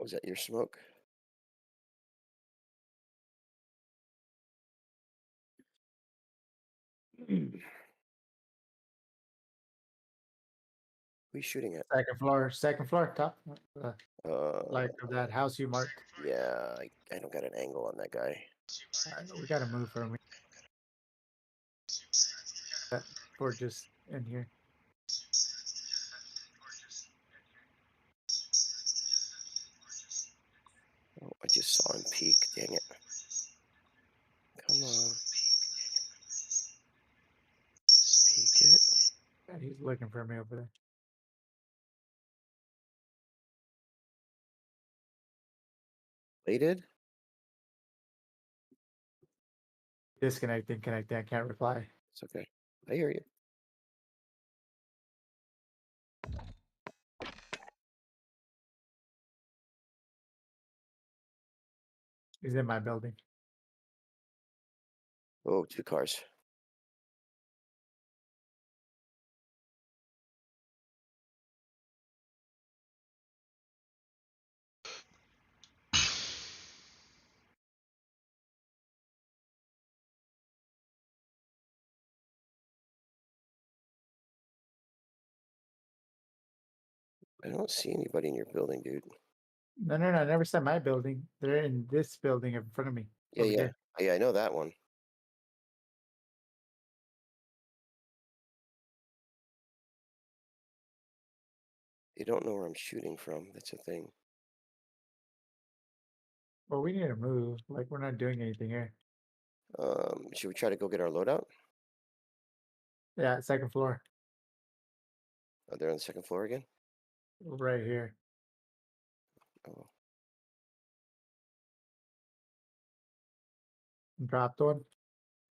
Was that your smoke? Who are you shooting at? Second floor, top, like of that house you marked. Yeah, I don't got an angle on that guy. We gotta move from that for just in here. Oh, I just saw him peek. Dang it. Come on. Peek it. Yeah, he's looking for me over there. Plated? Disconnecting, connecting. I can't reply. It's okay. I hear you. He's in my building. Oh, 2 cars. I don't see anybody in your building, dude. No, no, no. I never said my building. They're in this building in front of me. Yeah, Over yeah. here. Yeah, I know that one. They don't know where I'm shooting from. That's a thing. Well, we need to move. Like we're not doing anything here. Should we try to go get our loadout? Yeah, second floor. Oh, they're on the second floor again? Right here. Oh, Dropped one.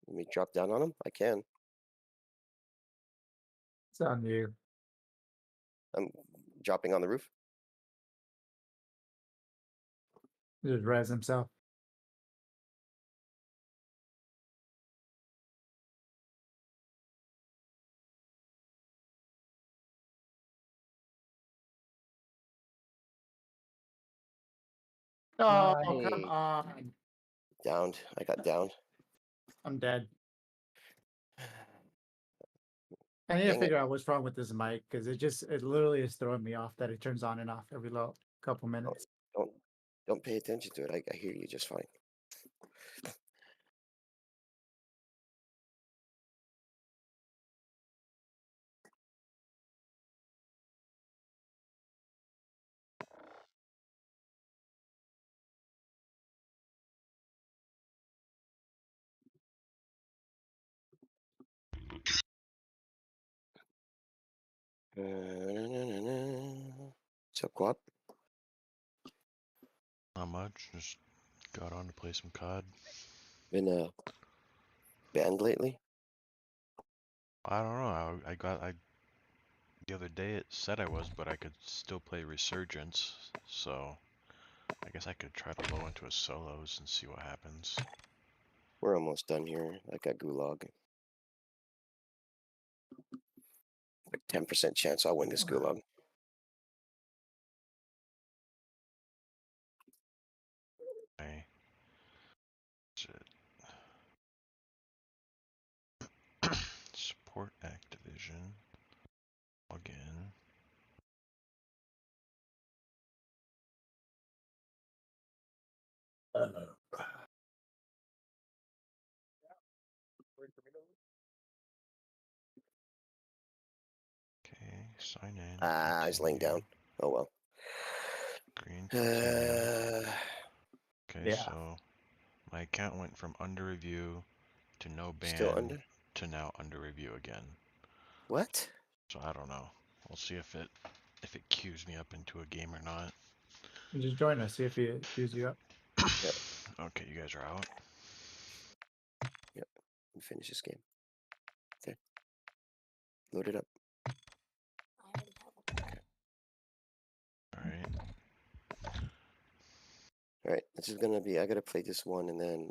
let me drop down on them? I can. It's on you. I'm dropping on the roof. Just res himself. Oh, come Nice. on. Downed. I got downed. I'm dead. I need to Dang it. figure out what's wrong with this mic because it literally is throwing me off that it turns on and off every little couple minutes. Don't don't pay attention to it. I hear you just fine. So Quap, Not much. Just got on to play some COD. been banned lately? I don't know. I the other day it said I was, but I could still play Resurgence. So I guess I could try to low into a solos and see what happens. We're almost done here. I got Gulag. Like 10% chance I'll win this Gulag. Okay. Shit. Support Activision. Login. Okay. Sign in. Ah, he's laying down. Continue. Oh well. Green. Continue. Okay, Yeah. so my account went from under review to no Still ban under? to now under review again. What? So I don't know. We'll see if it queues me up into a game or not. Just join us, see if he queues you up. Yep. Okay, you guys are out. Yep. We finish this game. Okay. Load it up. Alright. All right. This is gonna be. I gotta play this one, and then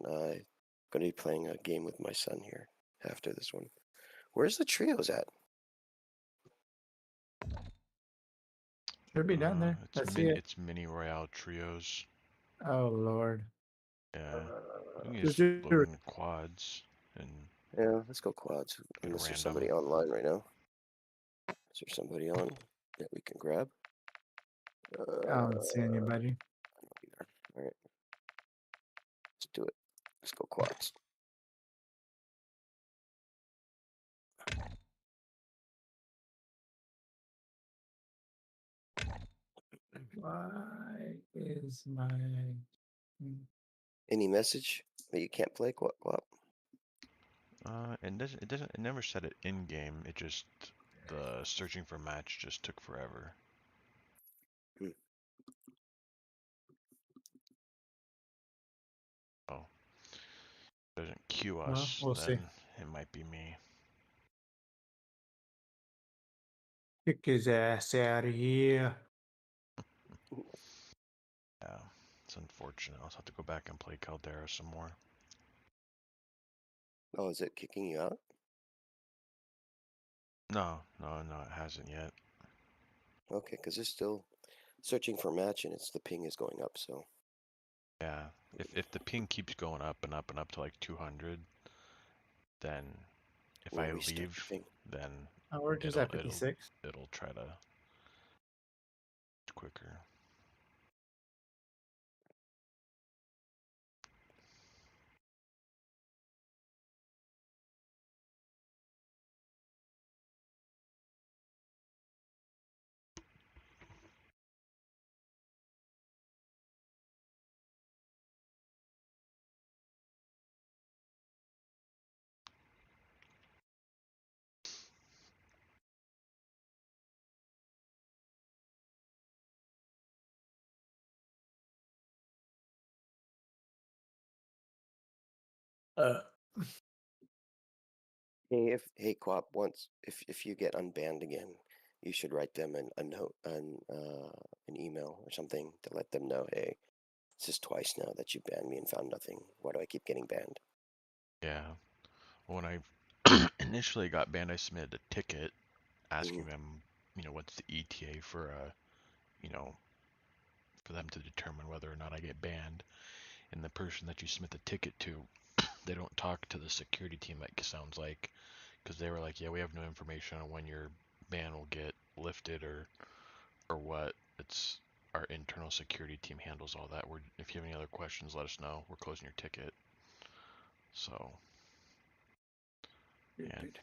gonna be playing a game with my son here after this one. Where's the trios at? Should be down there. Let's see it. It's mini royale trios. Oh Lord. Yeah, we can Just just do load in quads and Yeah, let's go quads. get Unless there's random. somebody online right now. Is there somebody on that we can grab? I don't see anybody. All right, let's do it. Let's go quads. Why is my Any message that you can't play? Quad? It never said it in game. It just the searching for match just took forever. Hmm. Oh, doesn't queue Well, us, we'll see. then it might be me. Kick his ass out of here. Yeah, it's unfortunate. I'll have to go back and play Caldera some more. Oh, is it kicking you out? No, it hasn't yet. Okay, because it's still searching for match and the ping is going up. So Yeah, if the ping keeps going up and up and up to like 200, then if we'll I restart the leave, thing. then Oh, we're just at 56. it'll try to quicker. Uh, Hey Quap, once if you get unbanned again, you should write them a note an email or something to let them know, hey, this is twice now that you banned me and found nothing. Why do I keep getting banned? Yeah. When I initially got banned, I submitted a ticket asking Hmm. them, what's the ETA for you know, for them to determine whether or not I get banned. And the person that you submit the ticket to, they don't talk to the security team. It sounds like, because they were like, yeah, we have no information on when your ban will get lifted or what. It's our internal security team handles all that. If you have any other questions, let us know. We're closing your ticket. So, and stupid.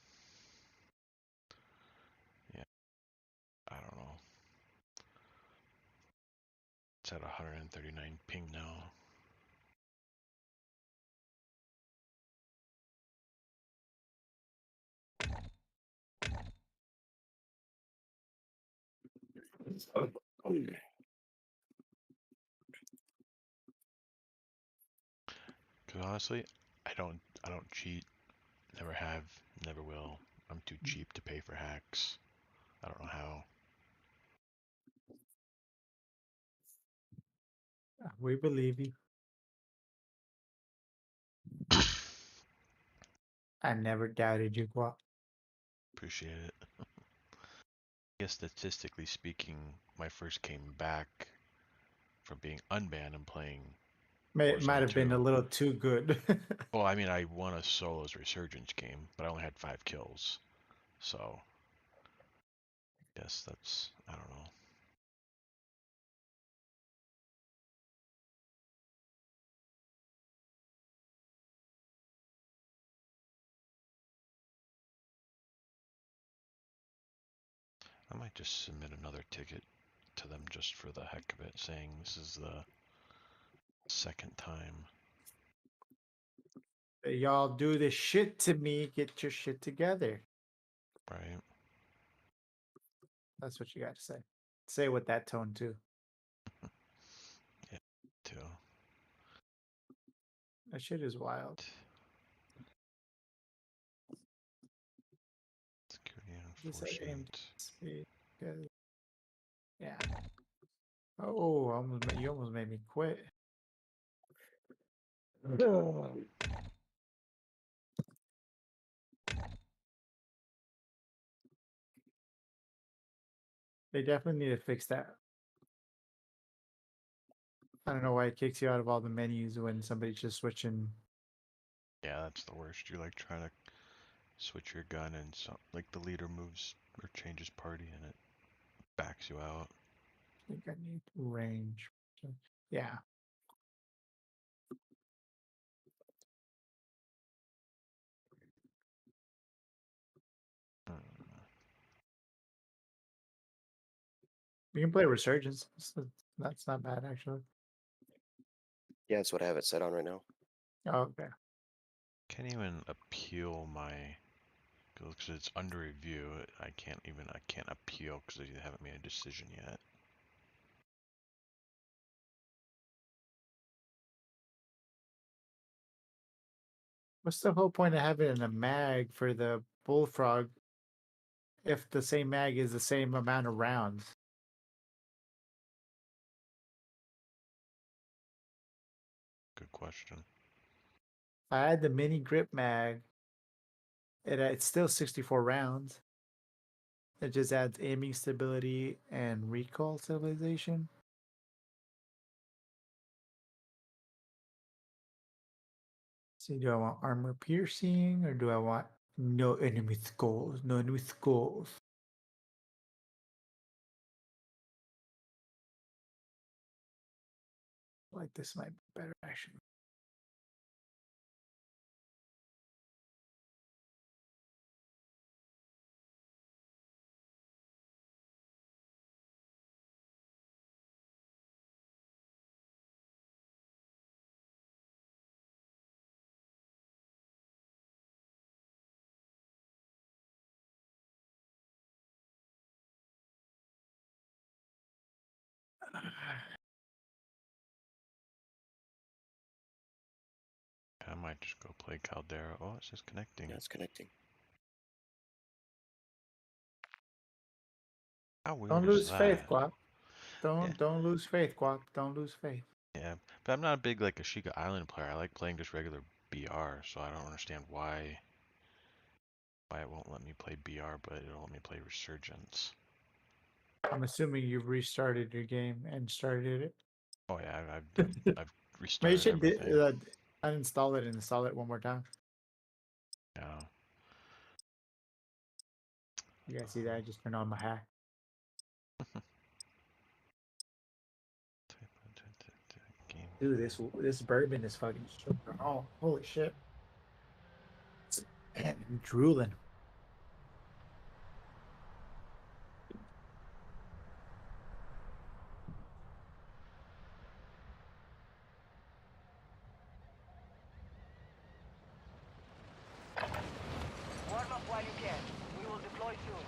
yeah, I don't know. It's at 139 ping now. Cause honestly, I don't cheat. Never have, never will. I'm too cheap to pay for hacks. I don't know how. We believe you. I never doubted you, Guap. Appreciate it. I guess statistically speaking, when I first came back from being unbanned and playing Might Warzone have been a 2. little too good. Well, I mean, I won a solos resurgence game, but I only had 5 kills. So, yes, that's, I don't know. I might just submit another ticket to them just for the heck of it, saying this is the second time. Y'all do this shit to me. Get your shit together. Right? That's what you got to say. Say with that tone too. Yeah, too. That shit is wild. Security Just like AMD enforcement. speed. Yeah. Oh, you almost made me quit. They definitely need to fix that. I don't know why it kicks you out of all the menus when somebody's just switching. Yeah, that's the worst. You're like trying to switch your gun and like the leader moves or changes party and it backs you out. I think I need range. Yeah. Hmm. We can play Resurgence. That's not bad, actually. Yeah, that's what I have it set on right now. Oh, okay. Can't even appeal my because it's under review. I can't appeal because they haven't made a decision yet. What's the whole point of having a mag for the Bullfrog if the same mag is the same amount of rounds? Good question. If I had the mini grip mag, it's still 64 rounds. It just adds aiming stability and recoil stabilization. See, do I want armor piercing or do I want no enemy skulls? No enemy skulls. Like this might be better actually. I might just go play Caldera. Oh, it's just connecting. Yeah, it's connecting. How weird Don't is lose faith, that? Guap. Yeah, Don't lose faith, Guap. Don't lose faith. yeah, but I'm not a big like Ashika Island player. I like playing just regular BR, so I don't understand why it won't let me play BR, but it'll let me play Resurgence. I'm assuming you've restarted your game and started it. Oh yeah, I've Maybe you restarted should everything. uninstall it and install it one more time. Yeah. You guys see that? I just turned on my hack. Dude, this bourbon is fucking super. Oh, holy shit! Man, I'm drooling. Warm up while you can. We will deploy soon.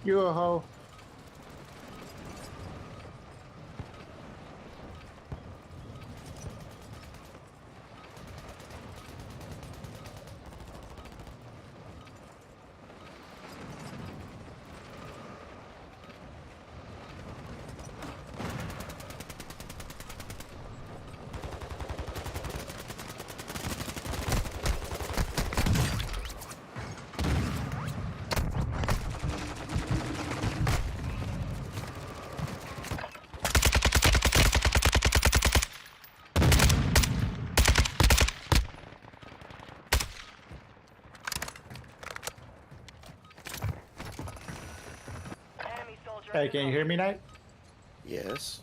You a hoe. Enemy soldier. Hey, can you hear me, Knight? Yes.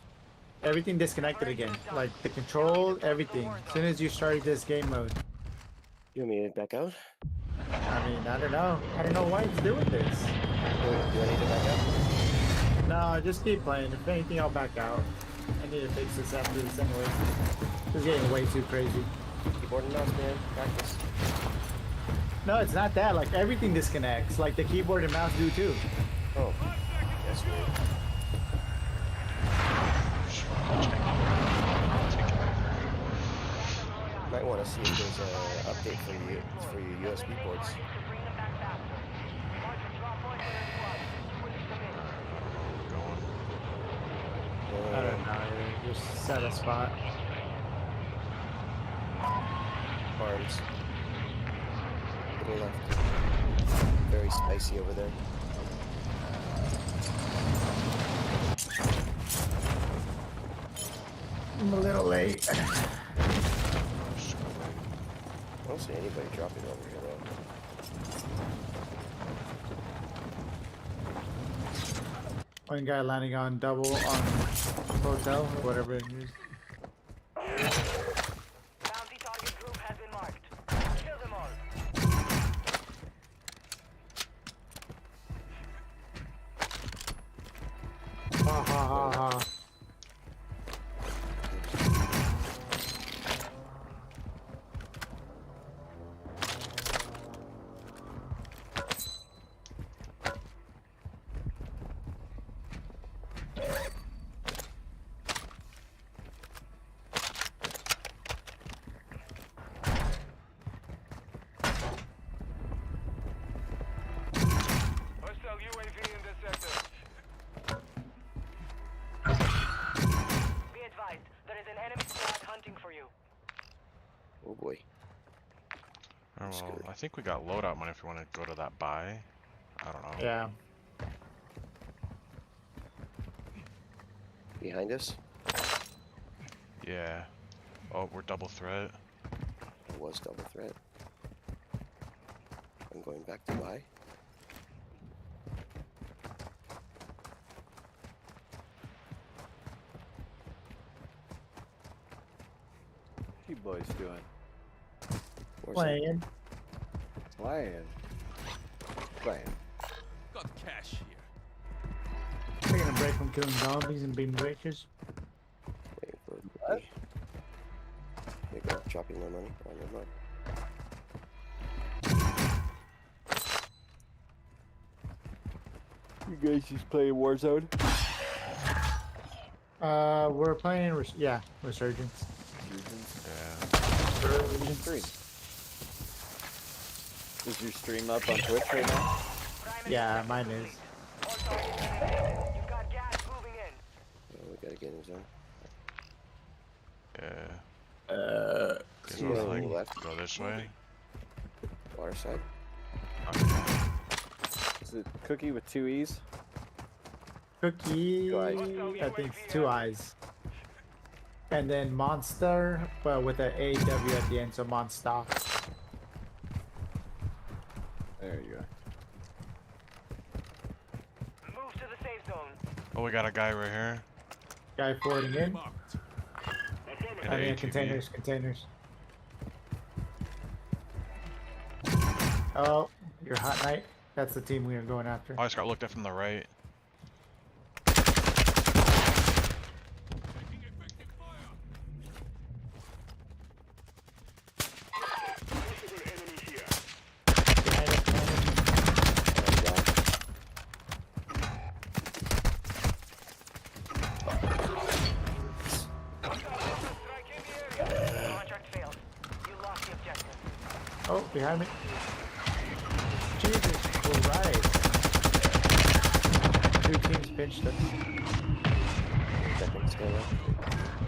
Everything disconnected again. Like the control, everything. As soon as you started this game mode. You want me to back out? I mean, I don't know. I don't know why it's doing this. Do I need to back out? No, just keep playing. If anything, I'll back out. I need to fix this after this anyway. This is getting way too crazy. Keyboard and mouse, man. Practice. No, it's not that. Like everything disconnects. Like the keyboard and mouse do too. Oh. That's weird. Might want to see if there's an update for your USB ports. Bring them back faster. Mark the drop point for their squad. Quickly commit. I don't know. Just set a spot. Or farms. To the left. Very spicy over there. I'm a little late. I don't see anybody dropping over here though. One guy landing on double on hotel or whatever it is. Bounty target group has been marked. Kill them all. Ha ha ha ha. Hostile UAV in this sector. Be advised, there is an enemy squad hunting for you. Oh boy. Oh, That's well, good. I think we got loadout money if we want to go to that buy. I don't know. Yeah. Behind us? Yeah. Oh, we're double threat. It was double threat. I'm going back to buy. What you boys doing? Where's Playing. Playing. Got cash here. Taking a break from killing zombies and being breakers. Waiting for what? They go dropping my money. Oh, never mind. You guys just playing Warzone? We're playing. Yeah, Resurgence. Yeah. Resurgence 3. Is your stream up on Twitch right now? Yeah, mine is. All targets eliminated. You've got gas moving in. Oh, we gotta get in zone. Yeah. Excuse You wanna, me. like, go this way? Water side. Okay. Is it Cookie with 2 E's? Cookie. eyes. I think it's 2 eyes. And then Monster, but with an AW at the end, so Monster. There you go. Move to the safe zone. Oh, we got a guy right here. Guy forwarding in. Marked. In I an mean, ATV. containers. Oh, your Hot Knight. That's the team we are going after. Oh, I just got looked at from the right. Behind us, behind us. Oh, God. Strike in the area. Contract failed. You lost the objective. Oh, behind me. Jesus Christ. 2 teams pinched us. Second still left.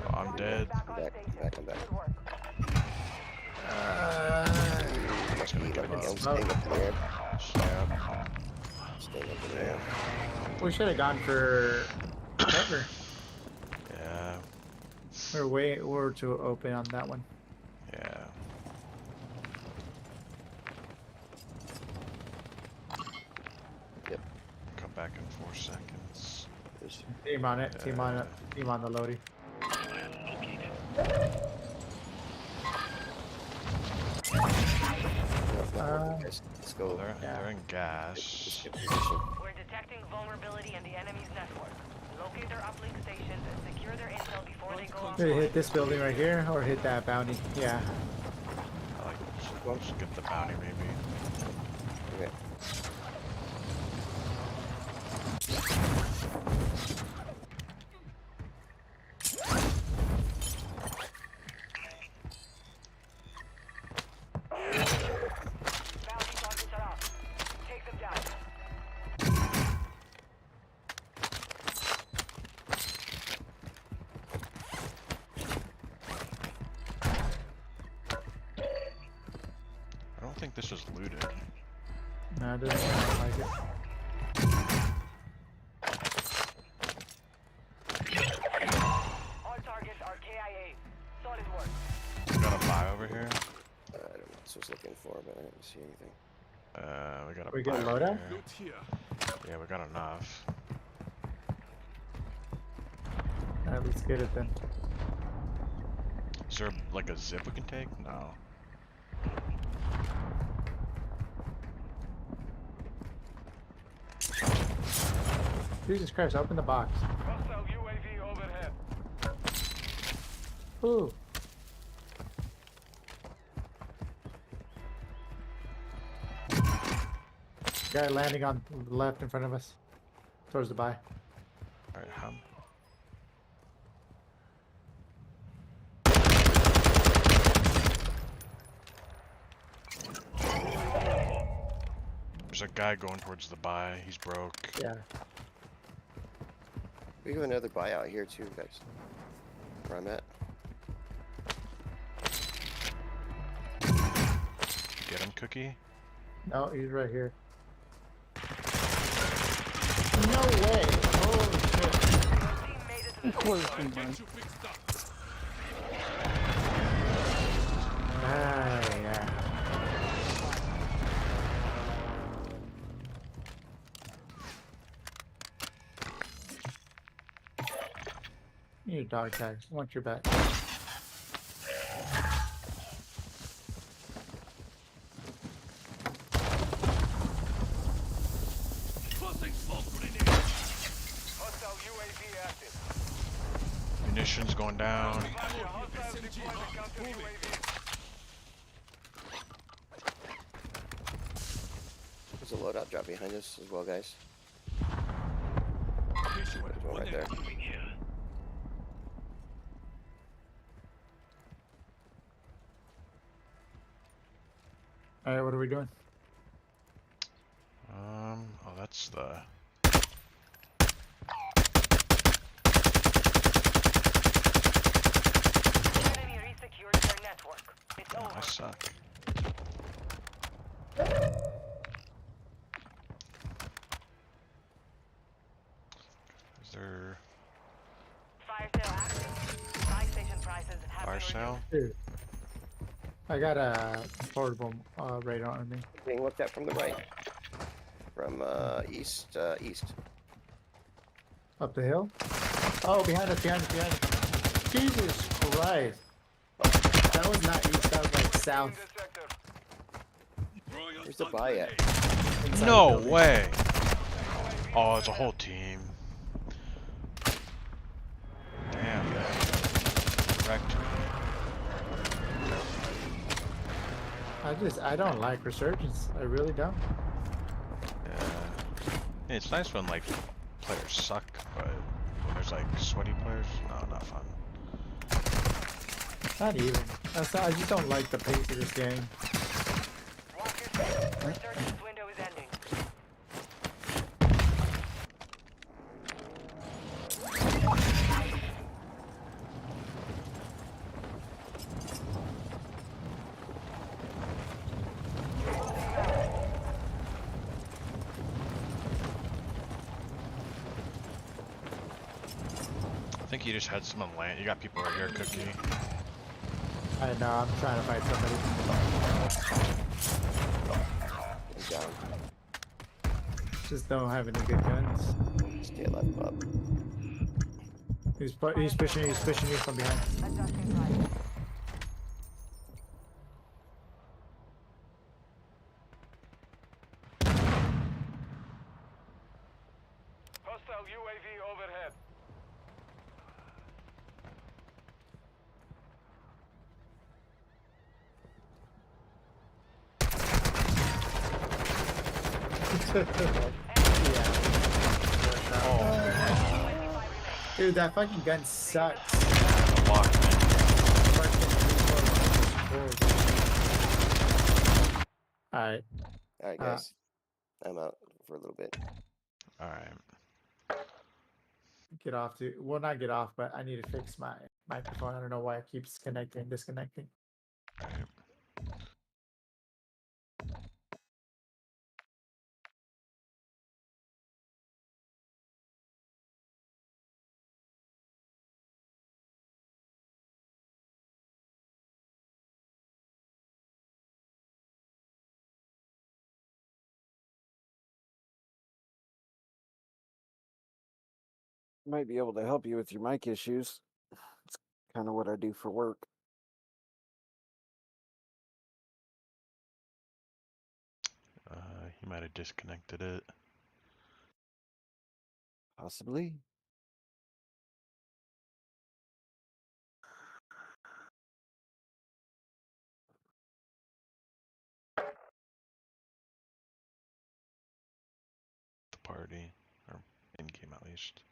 Oh, I'm dead. Back on Back, station. back, I'm back. Good work. Just gonna jump I'm out. staying up there. Snap. Staying up there. We should have gone for cover. Yeah. We're too open on that one. Yeah. Yep. Come back in 4 seconds. There's Team on it. Team on it. Team on the loadie. guys. Let's go. They're in Let's gas. get position. We're detecting vulnerability in the enemy's network. Locate their uplink stations and secure their intel before they go Should offline. hit this building right here or hit that bounty. Yeah. I like just get the bounty maybe. Okay. Bounty targets are up. Take them down. this was looted. No, it doesn't sound like it. All targets are KIA. Solid work. We got a buy over here. I don't know what I was looking for, but I didn't see anything. We got a We buy get over loadout? here. Yeah, we got enough. Alright, let's get it then. Is there like a zip we can take? No. Jesus Christ, open the box. Hostile UAV overhead. Ooh. Guy landing on the left in front of us. Towards the buy. Alright, hum. There's a guy going towards the buy. He's broke. Yeah. We have another buyout here too, guys. Where I'm at. Get him, Cookie. No, he's right here. No way! Holy shit. Team made it to the Of course, man. Ah, yeah. You need dog tags. I want your back. hostile UAV active. Munitions going down. Hostile deployment counter UAV. There's a loadout drop behind us as well, guys. There's one right there. Alright, what are we doing? Oh, that's the. Enemy resecured their network. It's Oh, over. I suck. Is there Fire sale active. Buy station prices have fire been sale? Dude. I got a portable radar on me. Being looked at from the right. From east. Up the hill? Oh, behind us, behind us, behind us. Jesus Christ. That was not east, that was like reduced. south. In the sector. Where's the buy at? inside No the building. way! Oh, it's a whole team. Damn. Wrecked. I don't like resurgence. I really don't. Yeah. It's nice when like players suck, but when there's like sweaty players, no, not fun. Not even. I just don't like the pace of this game. Walk your step. Resurgence window is ending. I think you just had someone land. You got people right here, Cookie. I know, I'm trying to fight somebody. I'm down. Just don't have any good guns. Stay left up. He's pushing you from behind. Adjusting price. Hostile UAV overhead. Dude, that fucking gun sucks. Locked in. Alright, Alright, guys. I'm out for a little bit. Alright. get off to well not get off, but I need to fix my microphone. I don't know why it keeps connecting and disconnecting. Alright. Might be able to help you with your mic issues. It's kind of what I do for work. He might have disconnected it. Possibly. The party, or in game at least.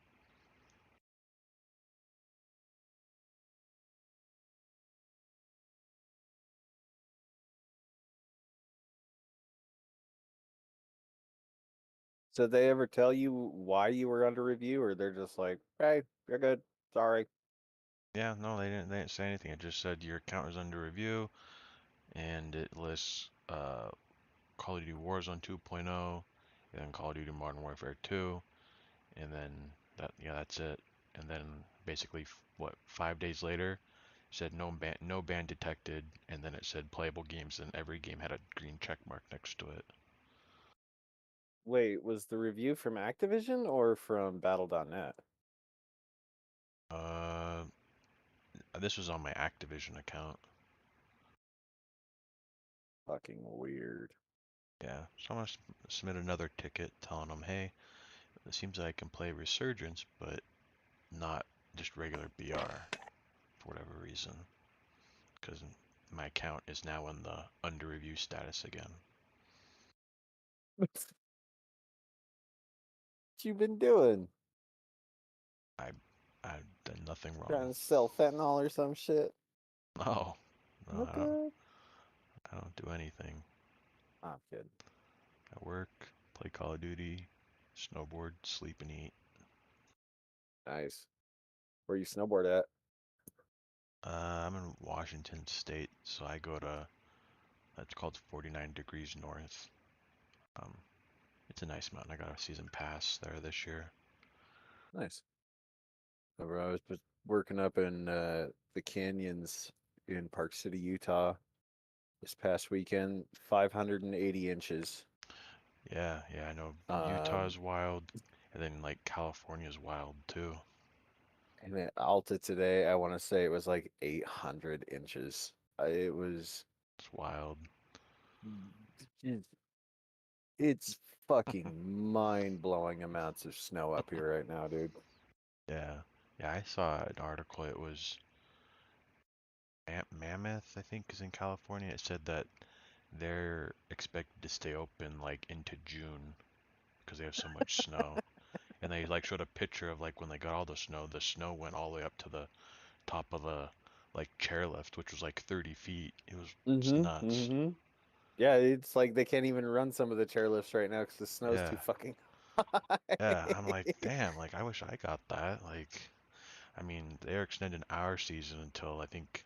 So did they ever tell you why you were under review, or they're just like, "Hey, you're good. Sorry." Yeah, no, they didn't say anything. It just said your account is under review, and it lists Call of Duty Warzone 2.0, and then Call of Duty Modern Warfare 2, and then that's it. And then basically, what, 5 days later, said no ban detected, and then it said playable games, and every game had a green check mark next to it. Wait, was the review from Activision or from Battle.net? This was on my Activision account. Fucking weird. Yeah, so I'm gonna submit another ticket telling them, hey, it seems like I can play Resurgence, but not just regular BR for whatever reason, because my account is now in the under review status again. What you been doing? I've done nothing Trying wrong. to sell fentanyl or some shit? No, no, What the? I don't do anything. I'm kidding. I work, play Call of Duty, snowboard, sleep and eat. Nice. Where you snowboard at? I'm in Washington State, so I go to, that's called 49 Degrees North. Um, it's a nice mountain. I got a season pass there this year. Nice. I was working up in the canyons in Park City, Utah this past weekend. 580 inches. Yeah, I know Um, Utah's wild, and then like California's wild too. and at Alta today, I want to say it was like 800 inches. It was. It's wild. It's fucking mind-blowing amounts of snow up here right now, dude. Yeah, I saw an article. It was Mammoth, I think, is in California. It said that they're expected to stay open like into June because they have so much snow. And they like showed a picture of like when they got all the snow. The snow went all the way up to the top of the like chairlift, which was like 30 feet. It was just nuts. Yeah, it's like they can't even run some of the chairlifts right now because the snow's too Yeah, fucking high. I'm like, damn, like I wish I got that. Like, I mean, they're extending our season until I think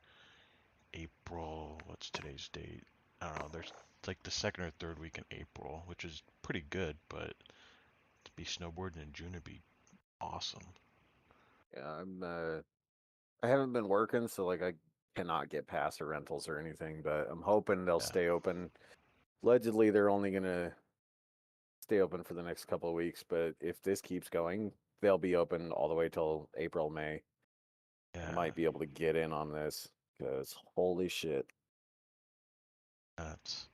April. What's today's date? I don't know. There's it's like the second or third week in April, which is pretty good, but to be snowboarding in June would be awesome. Yeah, I haven't been working, so like I cannot get pass or rentals or anything, but I'm hoping they'll Yeah, stay open. Allegedly, they're only gonna stay open for the next couple of weeks, but if this keeps going, they'll be open all the way till April, May. I yeah, might be able to get in on this because holy shit. that's.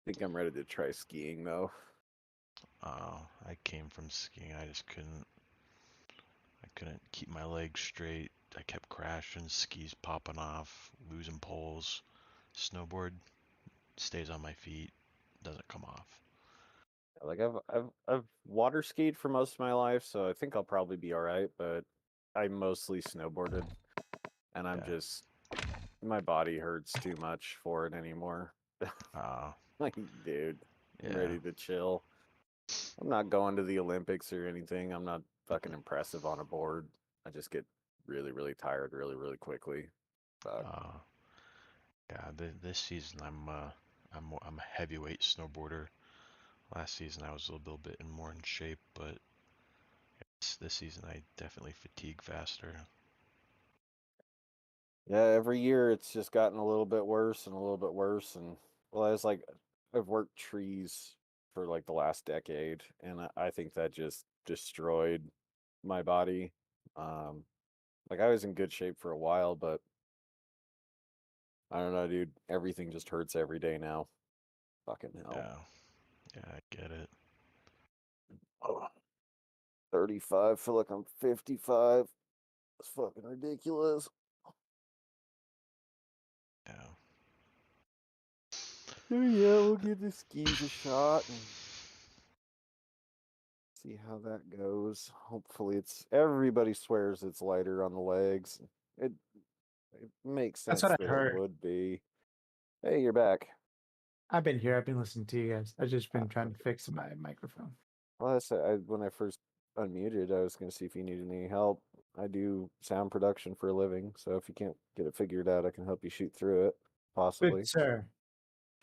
I think I'm ready to try skiing though. I came from skiing. I just couldn't. I couldn't keep my legs straight. I kept crashing, skis popping off, losing poles. Snowboard stays on my feet, doesn't come off. Like I've water skied for most of my life, so I think I'll probably be all right, but I mostly snowboarded and I'm Yeah. just my body hurts too much for it anymore. Uh, Like, dude, I'm yeah. ready to chill. I'm not going to the Olympics or anything. I'm not fucking impressive on a board. I just get really, really tired really, really quickly. Fuck. Uh, yeah. This season I'm a heavyweight snowboarder. Last season I was a little bit more in shape, but this season I definitely fatigue faster. Yeah, every year it's just gotten a little bit worse and a little bit worse. And well, I was like, I've worked trees for like the last decade, and I think that just destroyed my body. Like I was in good shape for a while, but I don't know, dude. Everything just hurts every day now. Fucking hell. Yeah, I get it. Oh, 35, feel like I'm 55. It's fucking ridiculous. Yeah. So yeah, we'll give the skis a shot and see how that goes. Hopefully everybody swears it's lighter on the legs. It it makes That's sense what I that it heard. would be. Hey, you're back. I've been here. I've been listening to you guys. I've just Uh, been trying to fix my microphone. Well, when I first unmuted, I was going to see if you needed any help. I do sound production for a living, so if you can't get it figured out, I can help you shoot through it, possibly. Good sir.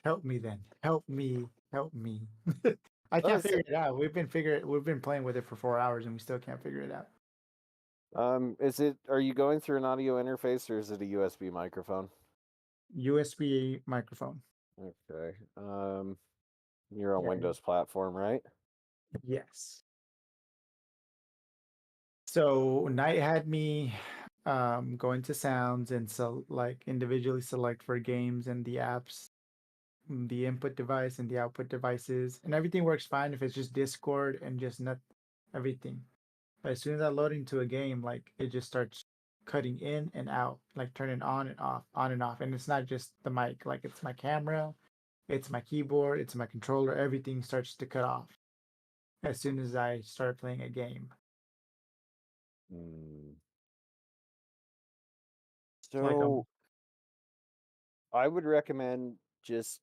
Help me then. Help me. Help me. I Oh, can't figure it out. We've been playing with it for 4 hours and we still can't figure it out. are you going through an audio interface or is it a USB microphone? USB microphone. Okay. You're on Yeah. Windows platform, right? Yes. So Knight had me go into sounds and so like individually select for games and the apps, the input device and the output devices, and everything works fine if it's just Discord and just not everything. But as soon as I load into a game, like it just starts cutting in and out, like turning on and off. And it's not just the mic, like it's my camera, it's my keyboard, it's my controller, everything starts to cut off as soon as I start playing a game. Hmm. Like So I would recommend just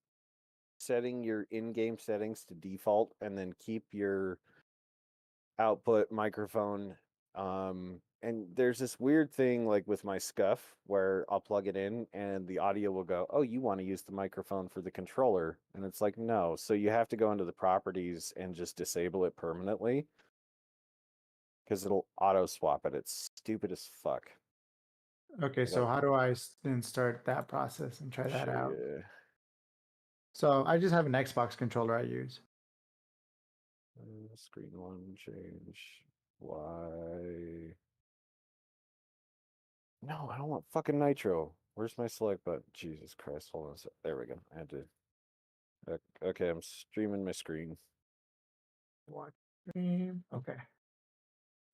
setting your in-game settings to default and then keep your output microphone. And there's this weird thing like with my Scuff where I'll plug it in and the audio will go, oh, you want to use the microphone for the controller. And it's like, no. So you have to go into the properties and just disable it permanently because it'll auto swap it. It's stupid as fuck. okay, Like so how do I then start that process and try I'll that show out? you. So I just have an Xbox controller I use. Screen one change. Why? No, I don't want fucking nitro. Where's my select button? Jesus Christ. Hold on a sec. There we go. I had to. Okay, I'm streaming my screen. Watch stream. Okay.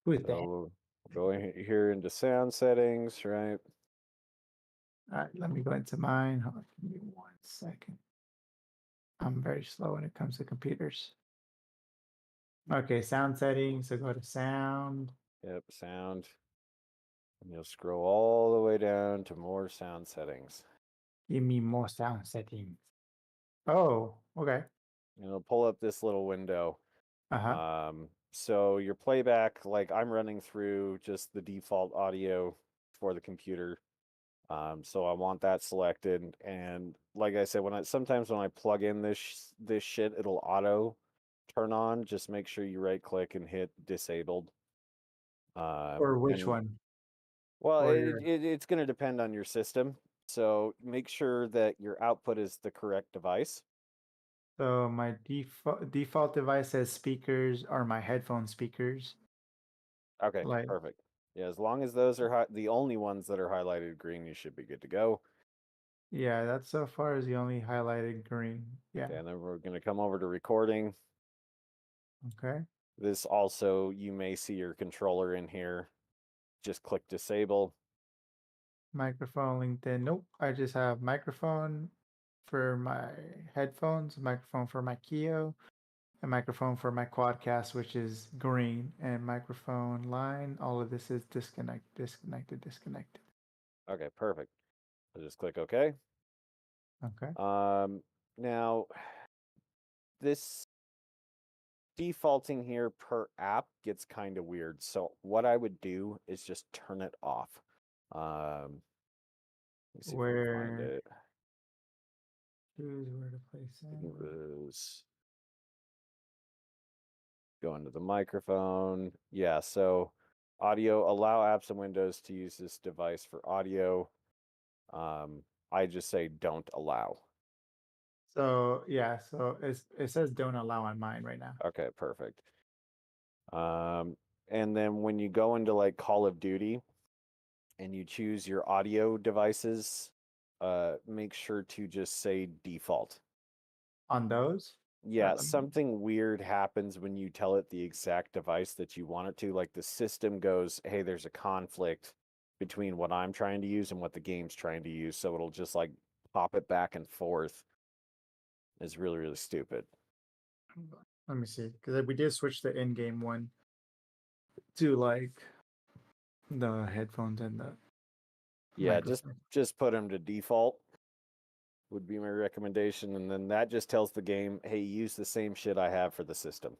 Who is that? So we'll go here into sound settings, right? All right, let me go into mine. Hold on, give me 1 second. I'm very slow when it comes to computers. Okay, sound settings. So go to sound. Yep, sound. And you'll scroll all the way down to more sound settings. Give me more sound settings. Oh, okay. And it'll pull up this little window. Uh-huh. So your playback, like I'm running through just the default audio for the computer. So I want that selected, and like I said, sometimes when I plug in this shit, it'll auto turn on. Just make sure you right click and hit disabled. Or which And one? well, Or your it's going to depend on your system. So make sure that your output is the correct device. so my default device says speakers are my headphone speakers. Okay, Like perfect. Yeah, as long as those are the only ones that are highlighted green, you should be good to go. yeah, that so far is the only highlighted green. Yeah. Okay, and then we're going to come over to recording. Okay. This also, you may see your controller in here. Just click disable. Microphone linked in. Nope. I just have microphone for my headphones, microphone for my Keo, a microphone for my quadcast, which is green, and microphone line. All of this is disconnected. Okay, perfect. So just click OK. Okay. Now this defaulting here per app gets kind of weird. So what I would do is just turn it off. Let me see if I can find Where it. choose where to place It sound. was go into the microphone. Yeah, so audio, allow apps and windows to use this device for audio. I just say don't allow. So yeah, so it says don't allow on mine right now. Okay, perfect. And then when you go into like Call of Duty and you choose your audio devices, make sure to just say default. On those? Yeah, let me- something weird happens when you tell it the exact device that you want it to. Like the system goes, hey, there's a conflict between what I'm trying to use and what the game's trying to use. So it'll just like pop it back and forth. It's really, really stupid. Let me see, because we did switch the in-game one to like the headphones and the Yeah, microphone. just put them to default would be my recommendation. And then that just tells the game, hey, use the same shit I have for the system.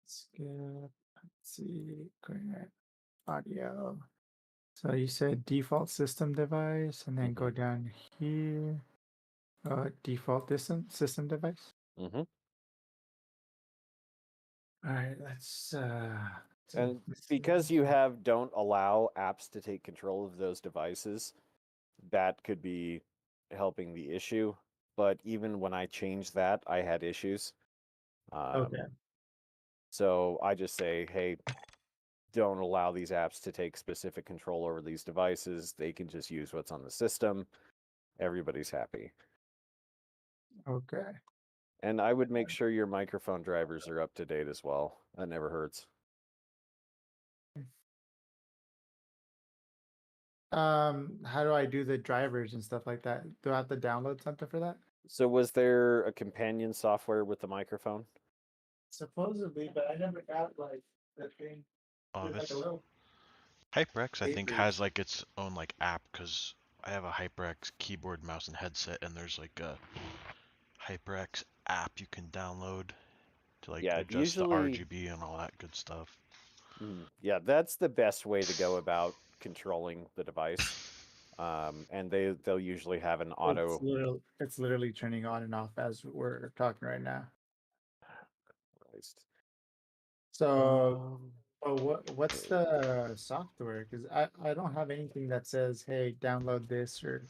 Skip. Let's see. Current audio. So you said default system device, and then go down here. Default system device. Mm-hmm. All right, let's And because you have don't allow apps to take control of those devices, that could be helping the issue. But even when I changed that, I had issues. okay. So I just say, hey, don't allow these apps to take specific control over these devices. They can just use what's on the system. Everybody's happy. Okay. And I would make sure your microphone drivers are up to date as well. That never hurts. How do I do the drivers and stuff like that? Do I have to download something for that? So was there a companion software with the microphone? Supposedly, but I never got like the thing. Oh, There's like a this little HyperX I think papers. has like its own like app because I have a HyperX keyboard, mouse, and headset, and there's like a HyperX app you can download to like Yeah, adjust the usually, RGB and all that good stuff. yeah, that's the best way to go about controlling the device. And they'll usually have an auto. It's literally turning on and off as we're talking right now. So, what's Okay. the software? Because I don't have anything that says, "Hey, download this," or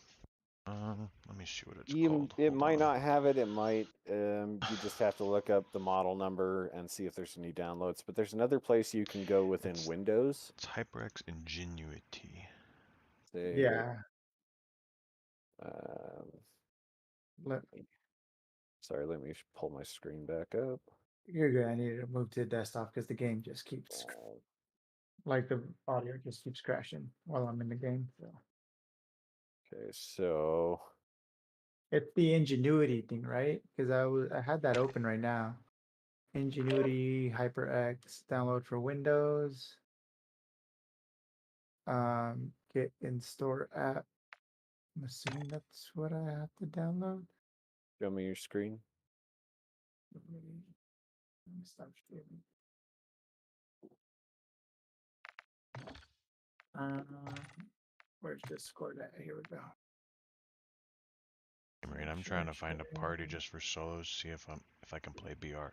Let me see what it's called. It Hold might on. not have it. It might. You just have to look up the model number and see if there's any downloads. But there's another place you can go within Windows. It's HyperX Ingenuity. Say, yeah. um, Let, sorry, let me pull my screen back up. you're good. I need to move to the desktop because the game just keeps like the audio just keeps crashing while I'm in the game. So Okay, so it's the Ingenuity thing, right? Because I had that open right now. Ingenuity HyperX download for Windows. Get in store app. I'm assuming that's what I have to download. show me your screen. Let me stop streaming. Where's Discord at? Here we go. Right, I'm trying to find a party just for solos, see if I can play BR.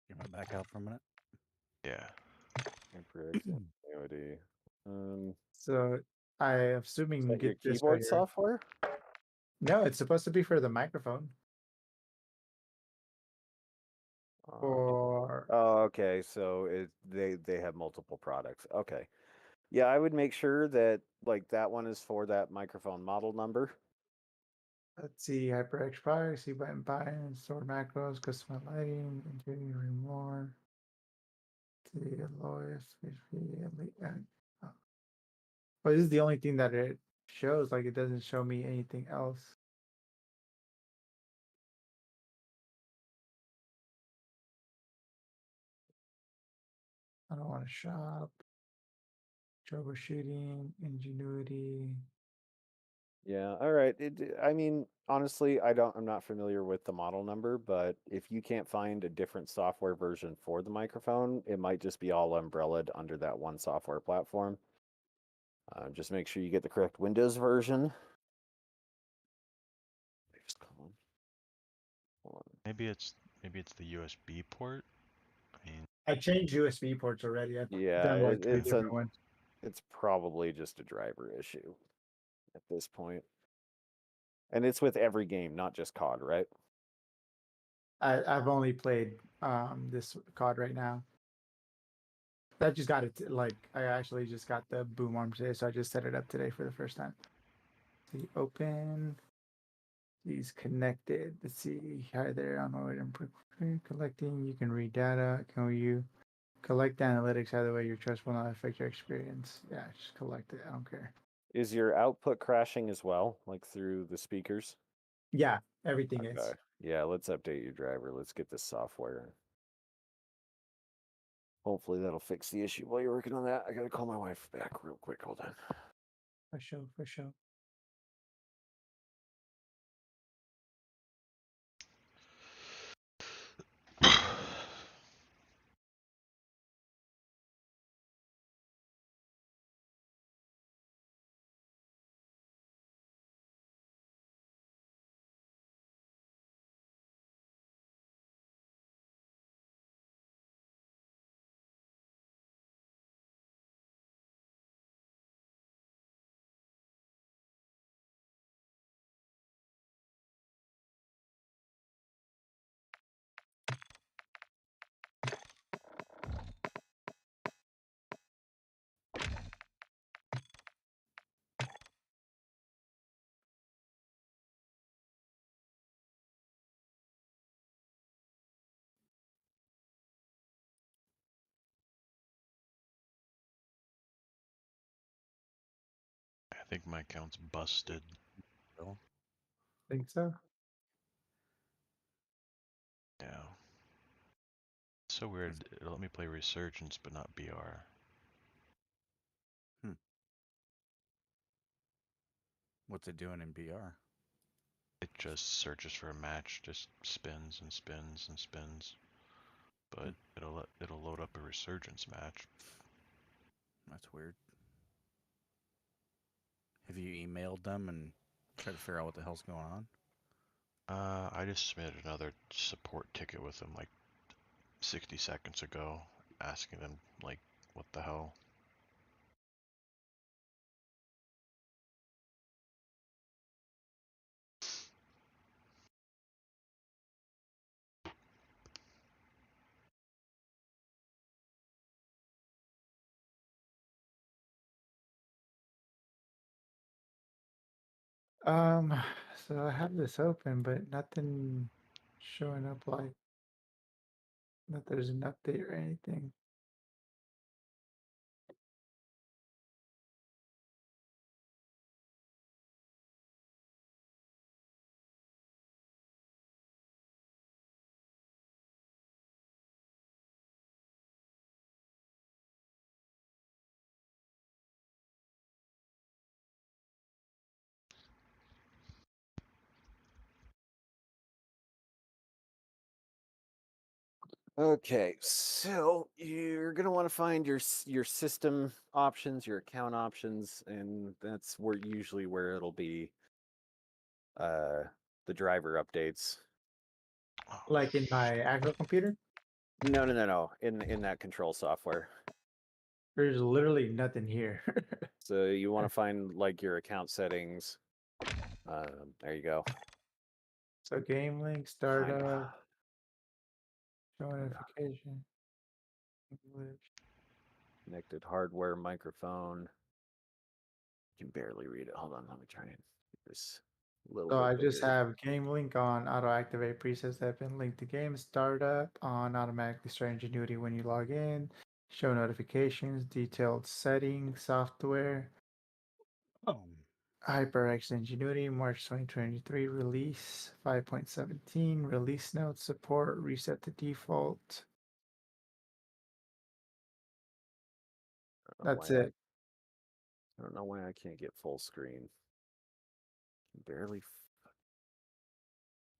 You went back out for a minute. Yeah. HyperX Ingenuity. So I Is assuming that your get this right keyboard here. software? No, it's supposed to be for the microphone. Or Oh, okay. So they have multiple products. Okay. Yeah, I would make sure that like that one is for that microphone model number. let's see, HyperX products, see button buy-in, store macros, custom lighting, interior more. The lowest oh, this is the only thing that it shows. Like it doesn't show me anything else. I don't want to shop. Troubleshooting, Ingenuity. Yeah, all right. I mean, honestly, I'm not familiar with the model number, but if you can't find a different software version for the microphone, it might just be all umbrellaed under that one software platform. Just make sure you get the correct Windows version. Just call on. Maybe it's the USB port. I mean, I changed USB ports already. I've Yeah, done like three it's different ones. it's probably just a driver issue at this point. And it's with every game, not just COD, right? I've only played this COD right now. I just got it. Like I actually just got the boom arm today, so I just set it up today for the first time. See, open. He's connected. Let's see. Hi there. On my way to collecting. You can read data. Can you collect analytics? Either way, your trust will not affect your experience. Yeah, just collect it. I don't care. Is your output crashing as well, like through the speakers? Yeah, everything Okay. is. Yeah, let's update your driver. Let's get this software. Hopefully that'll fix the issue. While you're working on that, I gotta call my wife back real quick. Hold on. For sure. For sure. I think my account's busted. Think so. Yeah. It's so weird. It let me play Resurgence, but not BR. What's it doing in BR? It just searches for a match, just spins and spins and spins. But it'll load up a Resurgence match. That's weird. Have you emailed them and tried to figure out what the hell's going on? I just submitted another support ticket with them like 60 seconds ago, asking them like, what the hell? So I have this open, but nothing showing up like that there's an update or anything. Okay, so you're gonna want to find your system options, your account options, and that's usually where it'll be the driver updates. Oh, Like in my actual computer, No. In that control software. there's literally nothing here. So you want to find like your account settings. There you go. So game link, Kind startup, of. show notification. English. Connected hardware, microphone. You can barely read it. Hold on, let me try and get this a little So bit I just bigger. have game link on auto activate presets that have been linked to game startup on automatically start Ingenuity when you log in. Show notifications, detailed settings, software. HyperX Ingenuity, March 2023 release 5.17, release notes support, reset to default. I don't know That's why it. I don't know why I can't get full screen. Barely.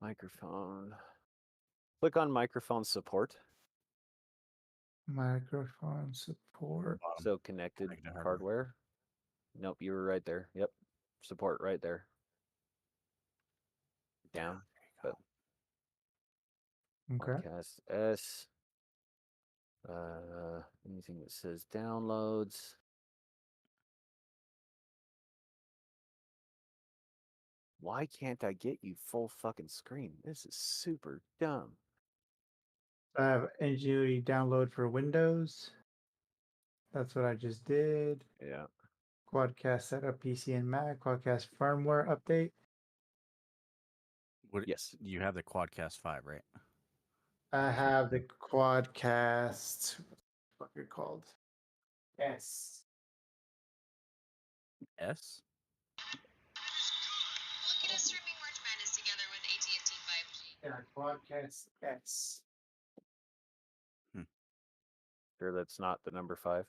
Microphone. Click on microphone support. Microphone support. So connected Connected hardware. hardware. Nope, you were right there. Yep. Support right there. Down. There you But go. Okay. podcast S. Anything that says downloads. Why can't I get you full fucking screen? This is super dumb. I have Ingenuity download for Windows. That's what I just did. Yeah. Quadcast setup PC and Mac. Quadcast firmware update. What? Yes. You have the Quadcast 5, right? I have the Quadcast. What's it called? S. S? Get a streaming March Madness together with AT&T 5G. Yeah, Quadcast S. Sure, that's not the number 5.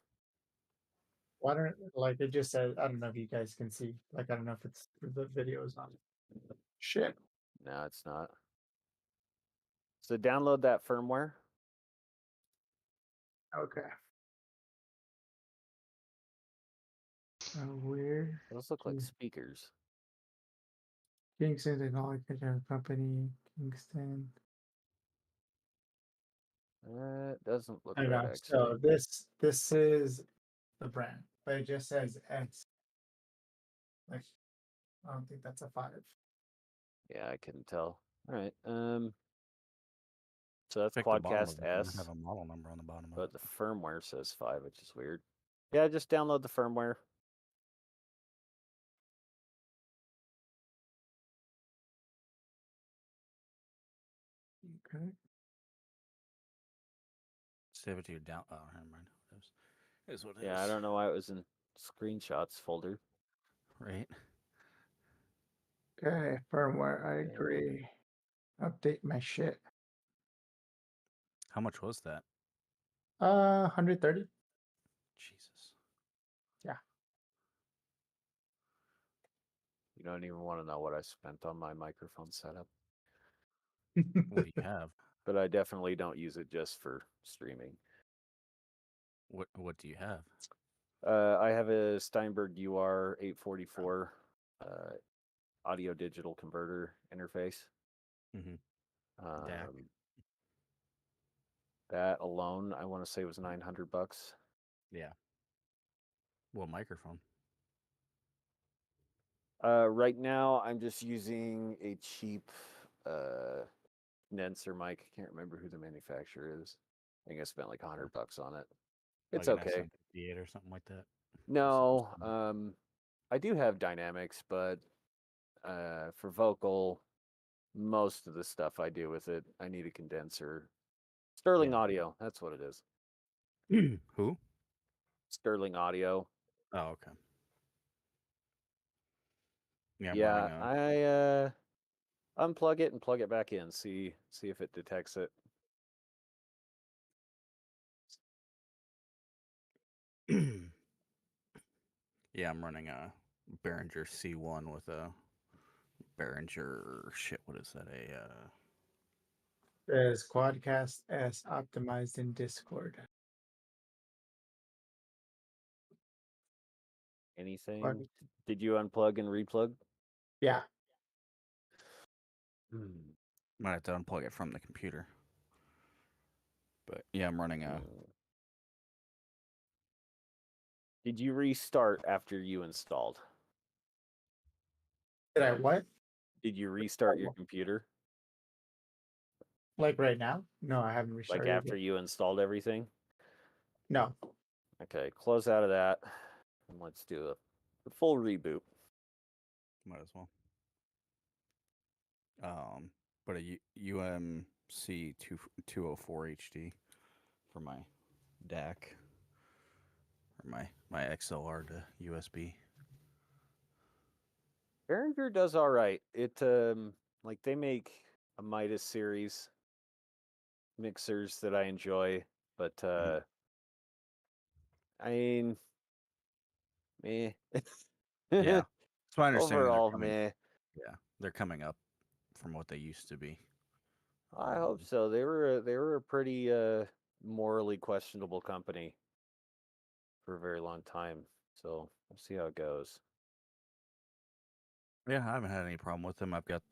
Why don't like it just says? I don't know if you guys can see. Like I don't know if it's the video is on. Shit. No, it's not. So download that firmware. Okay. Weird. Those look like Hmm. speakers. Kingston Technology Company. Kingston. It doesn't look I right know. actually. So this is the brand, but it just says S. Like I don't think that's a 5. Yeah, I couldn't tell. All right. So that's Pick the bottom Quadcast of it. It S, have a model number on the bottom of but it. the firmware says 5, which is weird. Yeah, just download the firmware. Okay. Save it to your down. Oh, never mind. It is what it is. Yeah, I don't know why it was in screenshots folder. Right. Okay. Firmware. I agree. Update my shit. How much was that? 130. Jesus. You don't even want to know what I spent on my microphone setup. What do you have? But I definitely don't use it just for streaming. What do you have? I have a Steinberg UR 844 audio digital converter interface. Mm-hmm. DAC. That alone, I want to say was $900. Yeah. What microphone? Right now, I'm just using a cheap condenser mic. I can't remember who the manufacturer is. I think I spent like $100 on it. It's Like an okay. SM58 or something like that. No, I do have dynamics, but for vocal, most of the stuff I do with it, I need a condenser. Sterling Yeah. Audio, that's what it is. Who? Sterling Audio. Oh, okay. Yeah, I'm Yeah, running I unplug it and plug it back in. See if it detects it. Yeah, I'm running a Behringer C1 with a Behringer shit. What is that? There's Quadcast S optimized in Discord. Anything? Did you unplug and replug? Yeah. Might have to unplug it from the computer. But yeah, I'm running a. Did you restart after you installed? Did I what? Did you restart your computer? Like right now? No, I haven't restarted. Like after you installed everything? No. Okay, close out of that. And let's do a full reboot. Might as well. But a UMC 204 HD for my DAC or my XLR to USB. Behringer does all right. It like they make a Midas series mixers that I enjoy, but I mean, meh. Yeah, it's my understanding. Overall, meh. Yeah, they're coming up from what they used to be. I hope so. They were a pretty morally questionable company for a very long time. So we'll see how it goes. Yeah, I haven't had any problem with them. I've got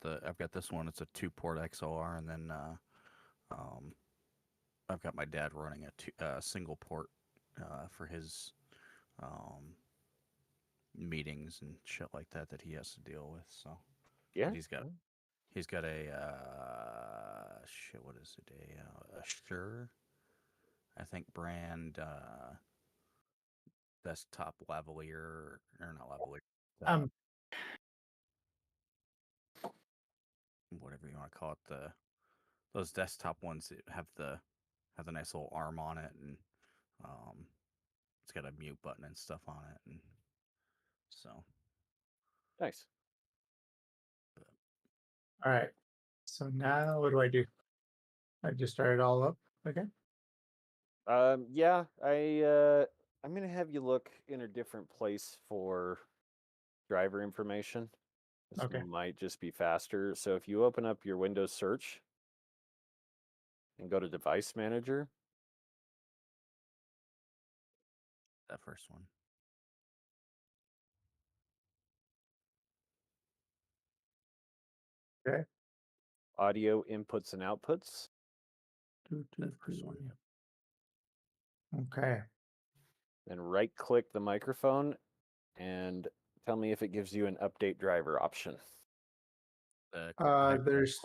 this one. It's a 2-port XLR, and then I've got my dad running a single port for his um, meetings and shit like that that he has to deal with. So, Yeah. but he's got a shit. What is it? A Shure, I think brand desktop lavalier or not lavalier. Um, Whatever you want to call it, those desktop ones that have the nice little arm on it, and um, it's got a mute button and stuff on it, and so. Nice. all right. So now what do I do? I just start it all up again. Yeah, I'm gonna have you look in a different place for driver information. This Okay. might just be faster. So if you open up your Windows search and go to Device Manager, That first one. Okay. Audio Inputs and Outputs, That first one. Yep. Okay. then right-click the microphone and tell me if it gives you an Update Driver option. There's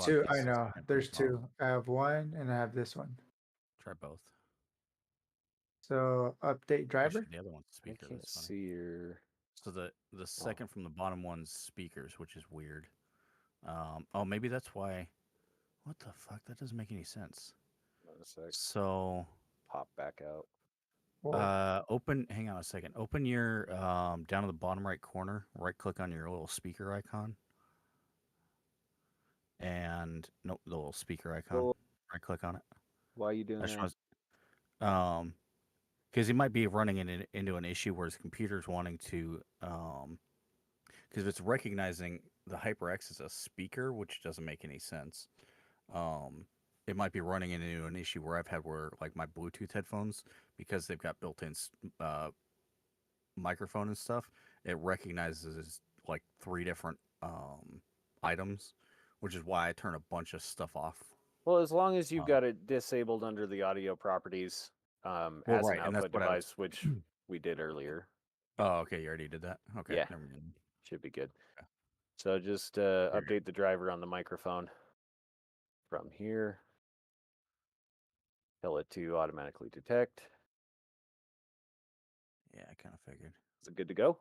two. I Claudius know. second from There's the bottom. two. I have one and I have this one. Try both. So update driver. Actually, the other one's I speaker. can't That's funny. see your. So the second from the bottom one's speakers, which is weird. Oh, maybe that's why. What the fuck? That doesn't make any sense. Hold on a sec. So, Pop back out. open. Hang on a second. Open your down in the bottom right corner. Right click on your little speaker icon. And nope, the little speaker icon. Oh, Right click on it. why are you doing that? Because he might be running into an issue where his computer's wanting to because it's recognizing the HyperX as a speaker, which doesn't make any sense. It might be running into an issue where I've had where like my Bluetooth headphones, because they've got built-in microphone and stuff, it recognizes like three different items, which is why I turn a bunch of stuff off. Well, as long as you've got it disabled under the audio properties as an output device, which we did earlier. Oh, okay. You already did that? Okay. Yeah. Never mind. Should be good. Okay. So just update the driver on the microphone from here. Tell it to automatically detect. Yeah, I kind of figured. Is it good to go?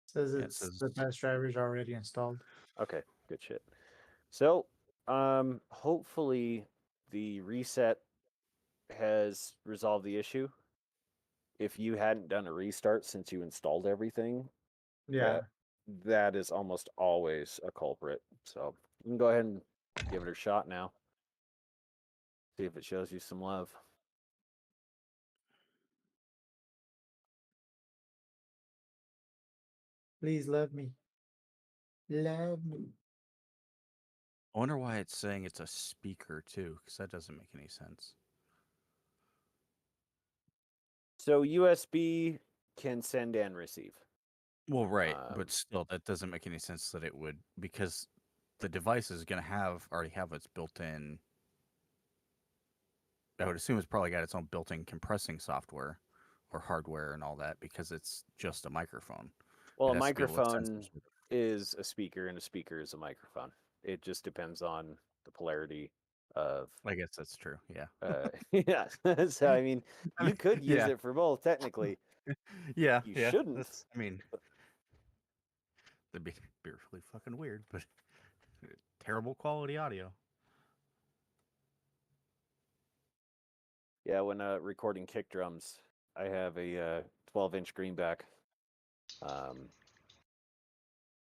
Says it's the best driver's already installed. Okay, good shit. So, hopefully the reset has resolved the issue. If you hadn't done a restart since you installed everything, Yeah. that is almost always a culprit. So you can go ahead and give it a shot now. See if it shows you some love. Please love me. Love me. I wonder why it's saying it's a speaker too, because that doesn't make any sense. So USB can send and receive. Well, right, but still, that doesn't make any sense that it would, because the device is going to already have its built-in. I would assume it's probably got its own built-in compressing software or hardware and all that, because it's just a microphone. Well, a microphone is a speaker and a speaker is a microphone. It just depends on the polarity of. I guess that's true. Yeah. Yeah. So I mean, you could use it for both technically. Yeah. You shouldn't. I mean, that'd be really fucking weird, but terrible quality audio. Yeah, when recording kick drums, I have a 12-inch greenback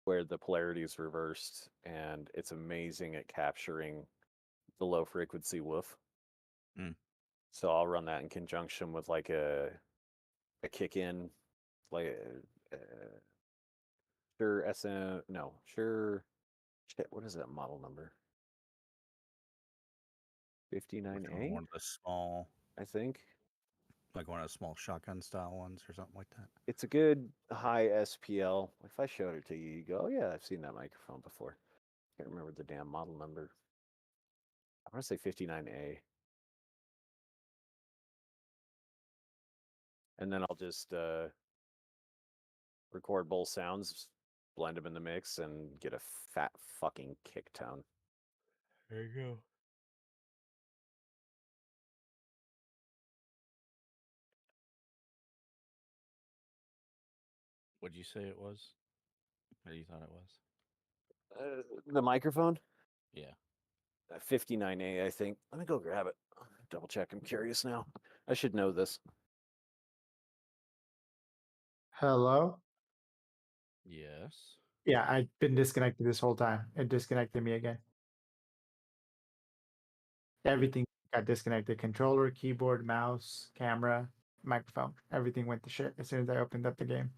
where the polarity is reversed, and it's amazing at capturing the low frequency woof. So I'll run that in conjunction with like a kick in, like Sure SM, no, Sure, shit, what is that model number? 59A? One of the small, I think. like one of the small shotgun style ones or something like that. It's a good high SPL. If I showed it to you, you go, oh yeah, I've seen that microphone before. Can't remember the damn model number. I want to say 59A. and then I'll just record both sounds, blend them in the mix, and get a fat fucking kick tone. There you go. What'd you say it was? What you thought it was? The microphone? Yeah. 59A, I think. Let me go grab it. Double check. I'm curious now. I should know this. Hello? Yes. Yeah, I've been disconnected this whole time. It disconnected me again. Everything got disconnected. Controller, keyboard, mouse, camera, microphone. Everything went to shit as soon as I opened up the game.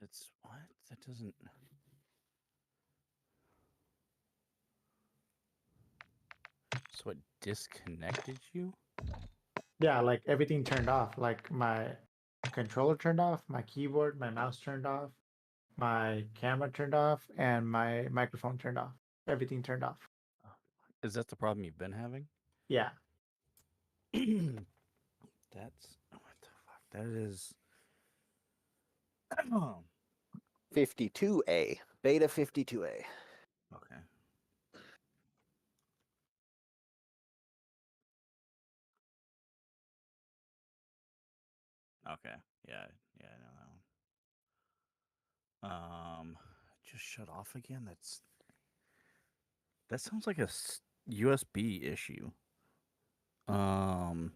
It's what? That doesn't. So it disconnected you? Yeah, like everything turned off. Like my controller turned off, my keyboard, my mouse turned off, my camera turned off, and my microphone turned off. Everything turned off. Is that the problem you've been having? Yeah. That's what the fuck? That is. 52A. Beta 52A. Okay. Okay. Yeah. Yeah, I know that one. Just shut off again. That sounds like a USB issue.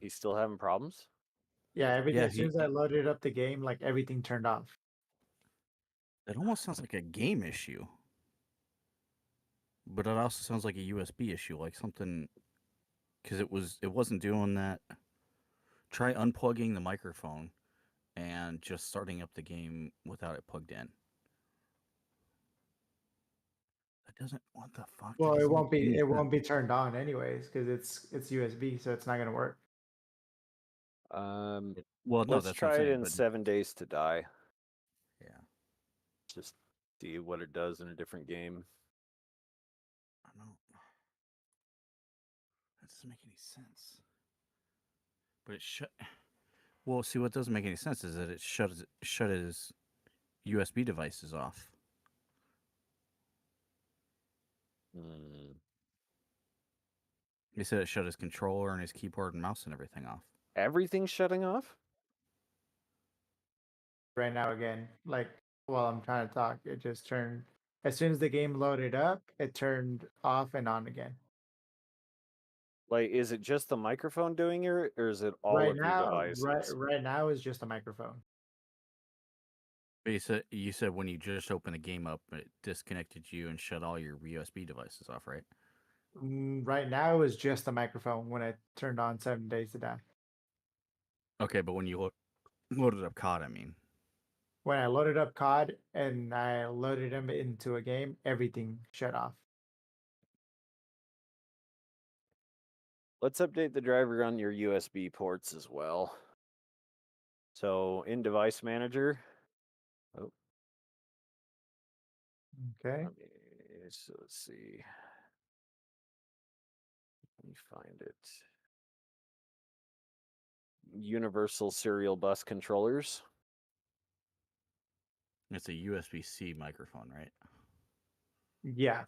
He's still having problems? Yeah, everything Yeah, as soon as I loaded up the game, like everything turned off. It almost sounds like a game issue, but it also sounds like a USB issue, like something because it wasn't doing that. Try unplugging the microphone and just starting up the game without it plugged in. That doesn't. What the fuck? Well, That it doesn't won't make be any it won't sense. be turned on anyways because it's USB, so it's not gonna work. Well, no, Let's that's what I'm try it saying. in But 7 Days to Die. yeah, Just see what it does in a different game. I don't know. That doesn't make any sense. But it shut. Well, see, what doesn't make any sense is that it shut his USB devices off. Hmm. He said it shut his controller and his keyboard and mouse and everything off. Everything's shutting off? Right now again, like while I'm trying to talk, it just turned as soon as the game loaded up, it turned off and on again. Like, is it just the microphone doing it, or is it all Right of your now, devices? right now is just a microphone. But you said when you just opened the game up, it disconnected you and shut all your USB devices off, right? Right now is just a microphone when I turned on 7 Days to Die. Okay, but when you loaded up COD, I mean. When I loaded up COD and I loaded him into a game, everything shut off. Let's update the driver on your USB ports as well. So in Device Manager, Okay. so let's see. Let me find it. Universal Serial Bus Controllers. It's a USB-C microphone, right? Yeah.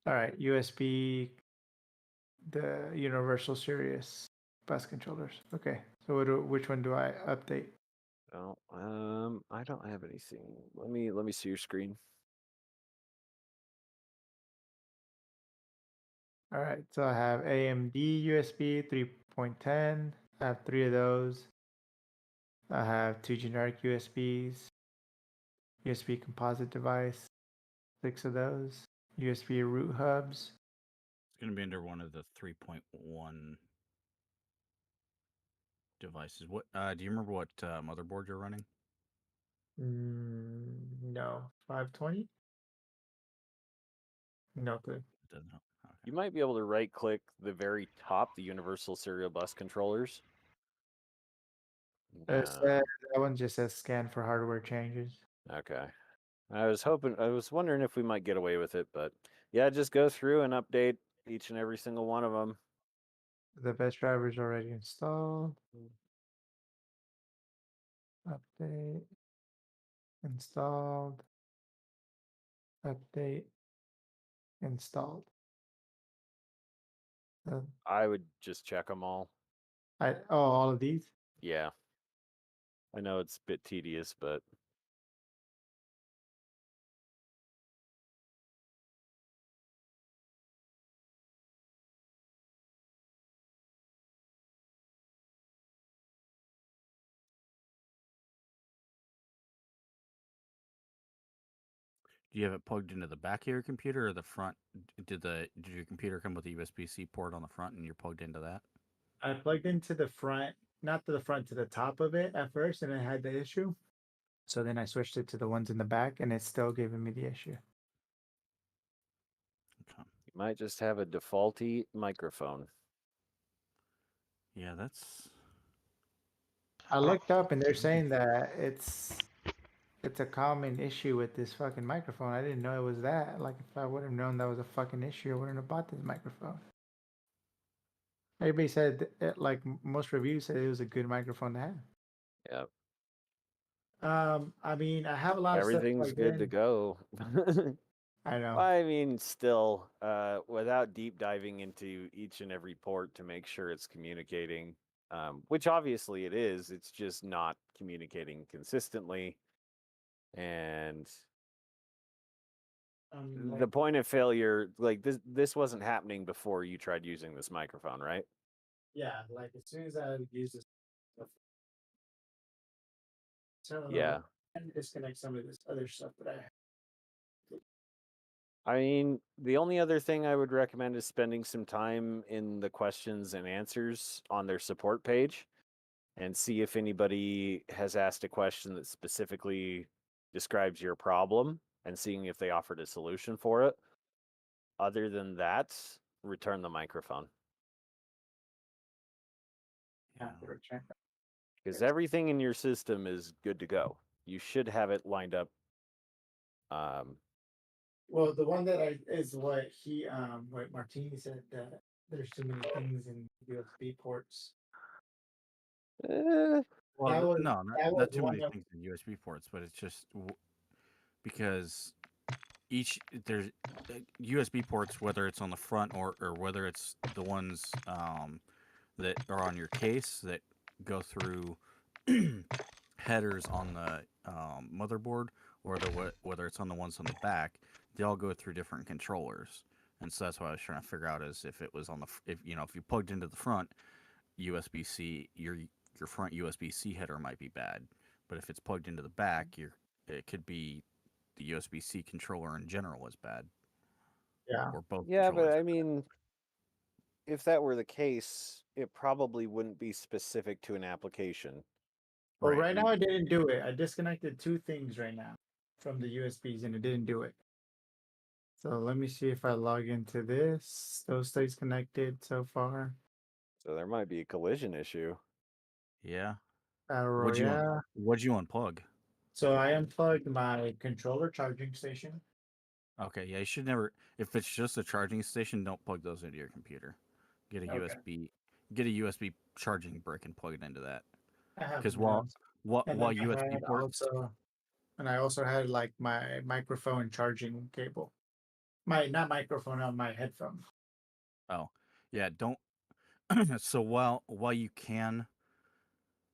All right. USB, the Universal Series bus controllers. Okay. So which one do I update? Oh, I don't have anything. Let me see your screen. All right. So I have AMD USB 3.10. I have 3 of those. I have 2 generic USBs. USB composite device, 6 of those. USB root hubs. It's going to be under one of the 3.1 devices. What do you remember what motherboard you're running? No, 520. No clue. It doesn't. Okay. You might be able to right click the very top, the Universal Serial Bus Controllers. It said, that one just says scan for hardware changes. Okay. I was wondering if we might get away with it, but yeah, just go through and update each and every single one of them. The best driver is already installed. Update. Installed. Update. Installed. I would just check them all. All of these. Yeah. I know it's a bit tedious, but Do you have it plugged into the back of your computer or the front? Did your computer come with a USB-C port on the front and you're plugged into that? I plugged into the front, not to the front, to the top of it at first, and it had the issue. So then I switched it to the ones in the back, and it's still giving me the issue. Okay. you might just have a defaulty microphone. Yeah, that's. I looked up, and they're saying that it's a common issue with this fucking microphone. I didn't know it was that. Like, if I would have known that was a fucking issue, I wouldn't have bought this microphone. Everybody said, like most reviews said, it was a good microphone to have. Yeah. I mean, I have a lot of stuff Everything's plugged good to in. go. I know. I mean, still, without deep diving into each and every port to make sure it's communicating, which obviously it is, it's just not communicating consistently. And the Like, point of failure, like this wasn't happening before you tried using this microphone, right? yeah, like as soon as I use this, so Yeah. I can disconnect some of this other stuff that I have. I mean, the only other thing I would recommend is spending some time in the questions and answers on their support page and see if anybody has asked a question that specifically describes your problem and seeing if they offered a solution for it. Other than that, return the microphone. Yeah. Have to return. Because everything in your system is good to go. You should have it lined up. Well, the one that is what Martini said, that there's too many things in USB ports. eh, Well, That was no, that was not too one many of things in USB ports, but it's just because there's USB ports, whether it's on the front or whether it's the ones that are on your case that go through headers on the motherboard, or whether it's on the ones on the back, they all go through different controllers. And so that's what I was trying to figure out is if it was on the if you plugged into the front USB-C, your front USB-C header might be bad, but if it's plugged into the back, it could be the USB-C controller in general is bad, yeah. or both yeah, but controllers. I mean, if that were the case, it probably wouldn't be specific to an application. Well, Right. right now I didn't do it. I disconnected two things right now from the USBs, and it didn't do it. So let me see if I log into this. Those stays connected so far. So there might be a collision issue. Yeah. Battle What'd you Royale. what'd you unplug? So I unplugged my controller charging station. Okay, yeah, you should never. If it's just a charging station, don't plug those into your computer. Get a Okay. USB charging brick and plug it into that. I have Because those. And while then I USB had ports, I also had like my microphone charging cable. Not microphone on my headphone. oh yeah, don't. So while you can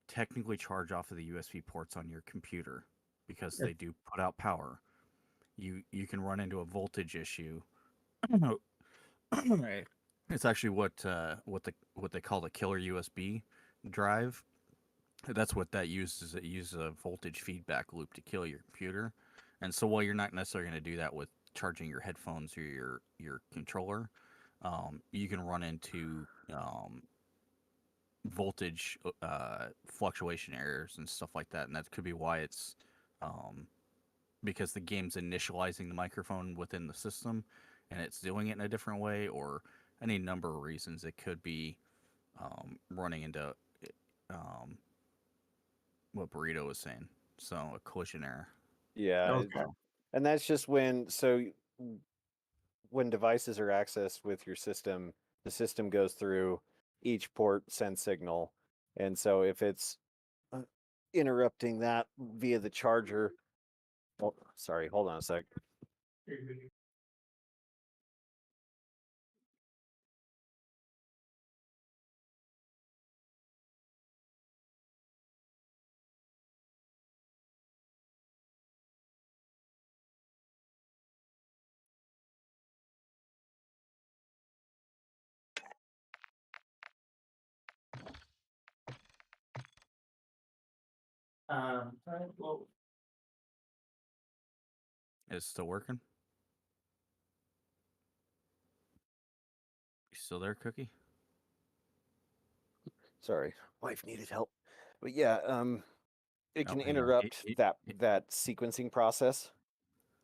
technically charge off of the USB ports on your computer because It- they do put out power, you can run into a voltage issue. It's actually what they call the killer USB drive. That's what that uses. It uses a voltage feedback loop to kill your computer. And so while you're not necessarily going to do that with charging your headphones or your controller, you can run into voltage fluctuation errors and stuff like that. And that could be why it's because the game's initializing the microphone within the system and it's doing it in a different way, or any number of reasons. It could be running into um, what Burrito was saying. So a collision error. Yeah, Okay. and that's just when devices are accessed with your system, the system goes through each port send signal. And so if it's interrupting that via the charger, oh, sorry, hold on a sec. Well, Is it still working? You still there, Cookie? Sorry, wife needed help. But yeah, it Oh, can hang on. interrupt that sequencing process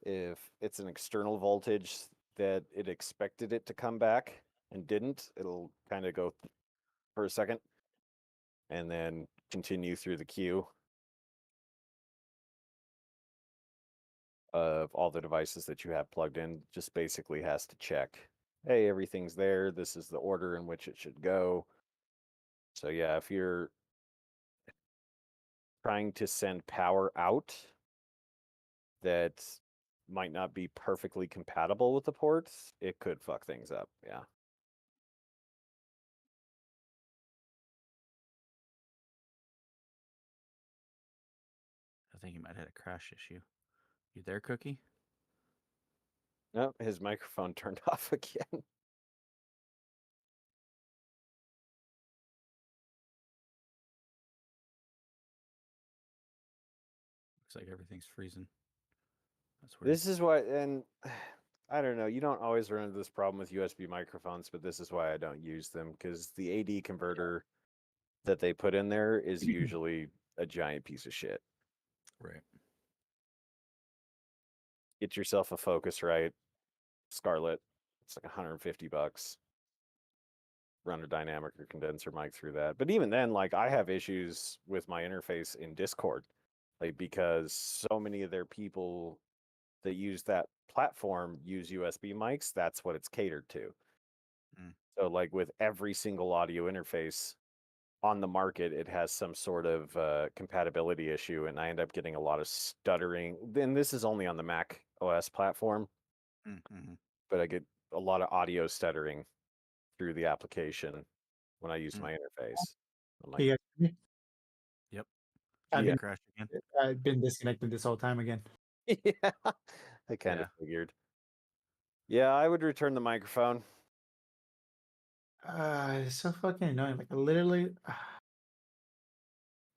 if it's an external voltage that it expected it to come back and didn't. It'll kind of go for a second and then continue through the queue of all the devices that you have plugged in. Just basically has to check, hey, everything's there. This is the order in which it should go. So yeah, if you're trying to send power out that might not be perfectly compatible with the ports, it could fuck things up. Yeah. I think he might have had a crash issue. You there, Cookie? No, his microphone turned off again. Looks like everything's freezing. That's weird. This is why, and I don't know, you don't always run into this problem with USB microphones, but this is why I don't use them, because the AD converter that they put in there is usually a giant piece of shit. Right. Get yourself a Focusrite Scarlett. It's like $150. Run a dynamic or condenser mic through that. But even then, like I have issues with my interface in Discord, like because so many of their people that use that platform use USB mics. That's what it's catered to. So like with every single audio interface on the market, it has some sort of compatibility issue, and I end up getting a lot of stuttering. Then this is only on the Mac OS platform, Mm-hmm. but I get a lot of audio stuttering through the application when I use my interface. I'm like, you guys hear me? Yep. I've Did yeah, it crash again? I've been disconnected this whole time again. yeah, I kind of figured. Yeah, I would return the microphone. It's so fucking annoying. Like literally,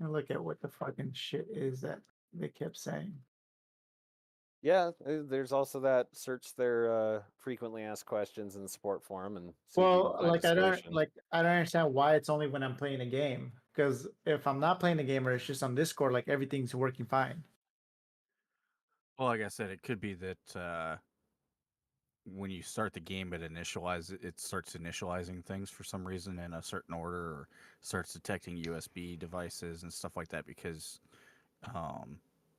look at what the fucking shit is that they kept saying. Yeah, there's also that search their frequently asked questions in the support forum and see if you can Well, find a solution. I don't understand why it's only when I'm playing a game. Because if I'm not playing a game or it's just on Discord, like everything's working fine. Well, like I said, it could be that when you start the game, it starts initializing things for some reason in a certain order, or starts detecting USB devices and stuff like that. Because,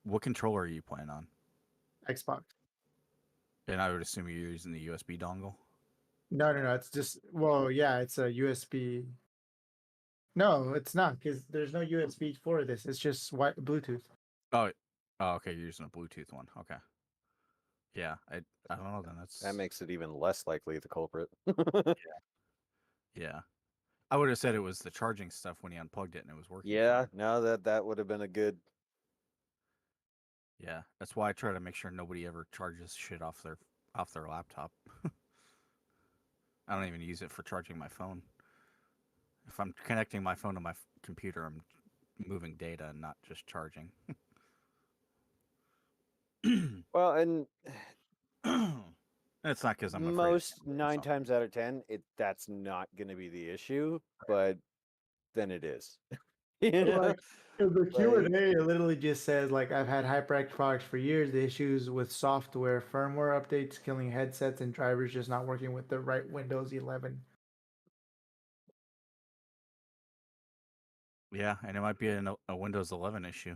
what controller are you playing on? Xbox. And I would assume you're using the USB dongle. No, no, no. It's just yeah, it's a USB. No, it's not because there's no USB for this. It's just Bluetooth. Oh, okay. You're using a Bluetooth one. Okay. Yeah, I don't know. Then That makes it even less likely the culprit. yeah. I would have said it was the charging stuff when he unplugged it and it was working. Yeah, fine. no, that would have been a good. Yeah, that's why I try to make sure nobody ever charges shit off their laptop. I don't even use it for charging my phone. If I'm connecting my phone to my computer, I'm moving data and not just charging. Well, and It's not because I'm afraid. most 9 times out of 10, that's not going to be the issue, but then it is. Like the Q Like- and A, it literally just says like I've had HyperX products for years. The issues with software firmware updates, killing headsets, and drivers just not working with the right Windows 11. Yeah, and it might be a Windows 11 issue.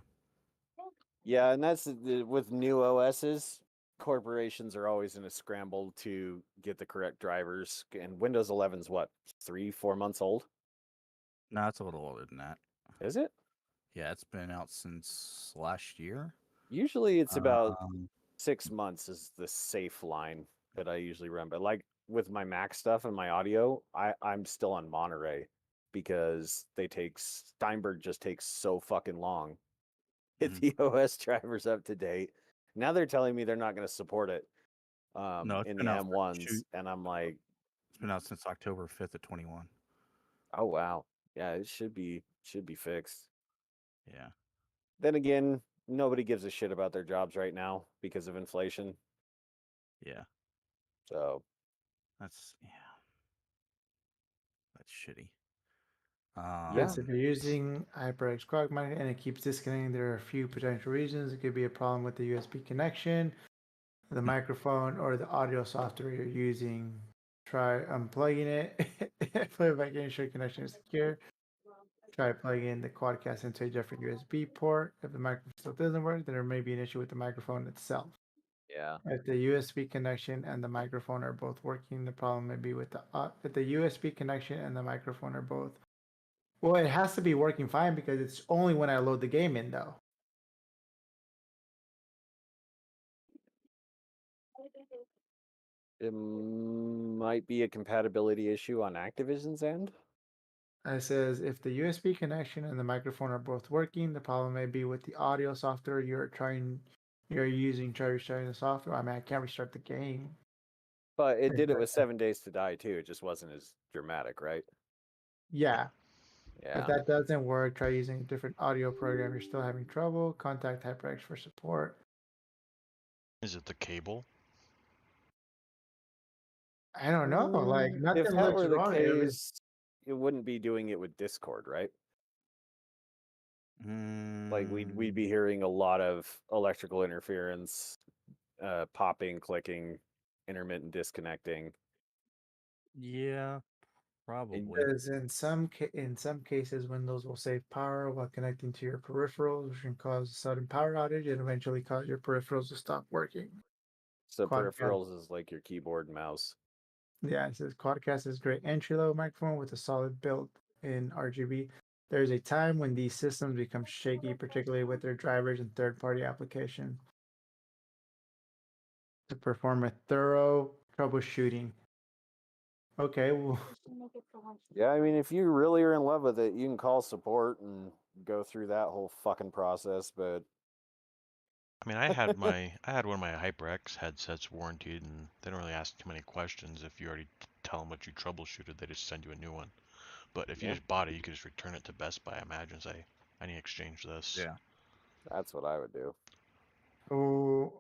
Yeah, and that's with new OSs, corporations are always in a scramble to get the correct drivers. And Windows 11's what, 3, 4 months old? No, it's a little older than that. Is it? Yeah, it's been out since last year. Usually it's about Um, 6 months is the safe line that I usually run. But like with my Mac stuff and my audio, I'm still on Monterey because Steinberg just takes so fucking long. Get Mhm. the OS drivers up to date. Now they're telling me they're not going to support it no, it's in been the out for M1s, and I'm like, It's been out since October 5th of 21. oh wow, yeah, it should be fixed. Yeah. Then again, nobody gives a shit about their jobs right now because of inflation. Yeah. So That's shitty. Yeah. Yes, if you're using HyperX Clock Monitor and it keeps disconnecting, there are a few potential reasons. It could be a problem with the USB connection, the microphone, or the audio software you're using. Try unplugging it. Playback ensure connection is secure. Try plugging the quadcast into a different USB port. If the microphone still doesn't work, then there may be an issue with the microphone itself. yeah. If the USB connection and the microphone are both working, the problem may be with the if the USB connection and the microphone are both. Well, it has to be working fine because it's only when I load the game in, though. It might be a compatibility issue on Activision's end. It says if the USB connection and the microphone are both working, the problem may be with the audio software you're using. Try restarting the software. I mean, I can't restart the game. But it did it with 7 Days to Die too. It just wasn't as dramatic, right? Yeah. If Yeah. that doesn't work, try using a different audio program. You're still having trouble, contact HyperX for support. Is it the cable? I don't know. Like If nothing that looks were the wrong. case, it wouldn't be doing it with Discord, right? Like we'd be hearing a lot of electrical interference, popping, clicking, intermittent disconnecting. Yeah, And probably. Because in some cases, Windows will save power while connecting to your peripherals, which can cause a sudden power outage and eventually cause your peripherals to stop working. so Quadcast, peripherals is like your keyboard and mouse. yeah, it says Quadcast is a great entry level microphone with a solid build in RGB. There's a time when these systems become shaky, particularly with their drivers and third party applications. To perform a thorough troubleshooting. Okay, well, Yeah, I mean, if you really are in love with it, you can call support and go through that whole fucking process. But I mean, I had one of my HyperX headsets warranted, and they don't really ask too many questions. If you already tell them what you troubleshooted, they just send you a new one. But if you yeah, just bought it, you could just return it to Best Buy. Imagine, say, I need to exchange this. Yeah. that's what I would do. oh,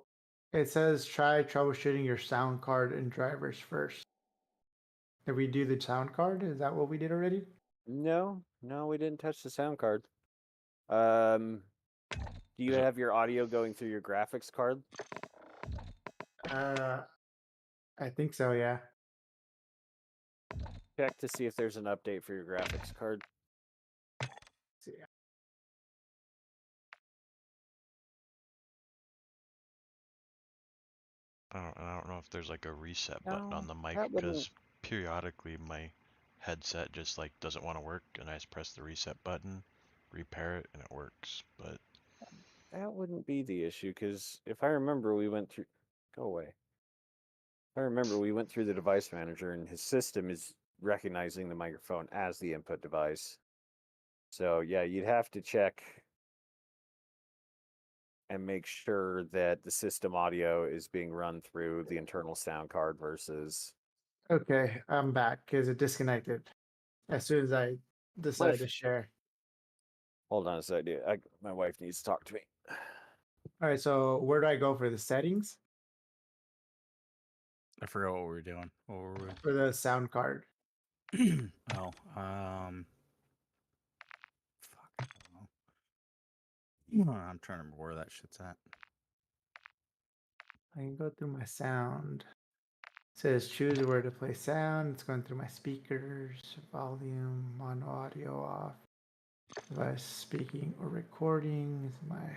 it says try troubleshooting your sound card and drivers first. Did we do the sound card? Is that what we did already? No, no, we didn't touch the sound card. Do you Is it? have your audio going through your graphics card? Uh, I think so. Yeah. Check to see if there's an update for your graphics card. See. I don't know if there's like a reset button on No, the mic, that wouldn't because periodically my headset just like doesn't want to work, and I just press the reset button, repair it, and it works. But be the issue because if I remember, we went through. Go away. If I remember, we went through the device manager, and his system is recognizing the microphone as the input device. So yeah, you'd have to check and make sure that the system audio is being run through the internal sound card versus. Okay, I'm back because it disconnected as soon as I decided to share. Hold on a second. My wife needs to talk to me. All right, so where do I go for the settings I forgot what we were doing. What were for the sound card? we? Oh, fuck. I don't know. I'm trying to remember where that shit's at. I can go through my sound. It says choose where to play sound. It's going through my speakers, volume, mono audio off, device speaking or recording is my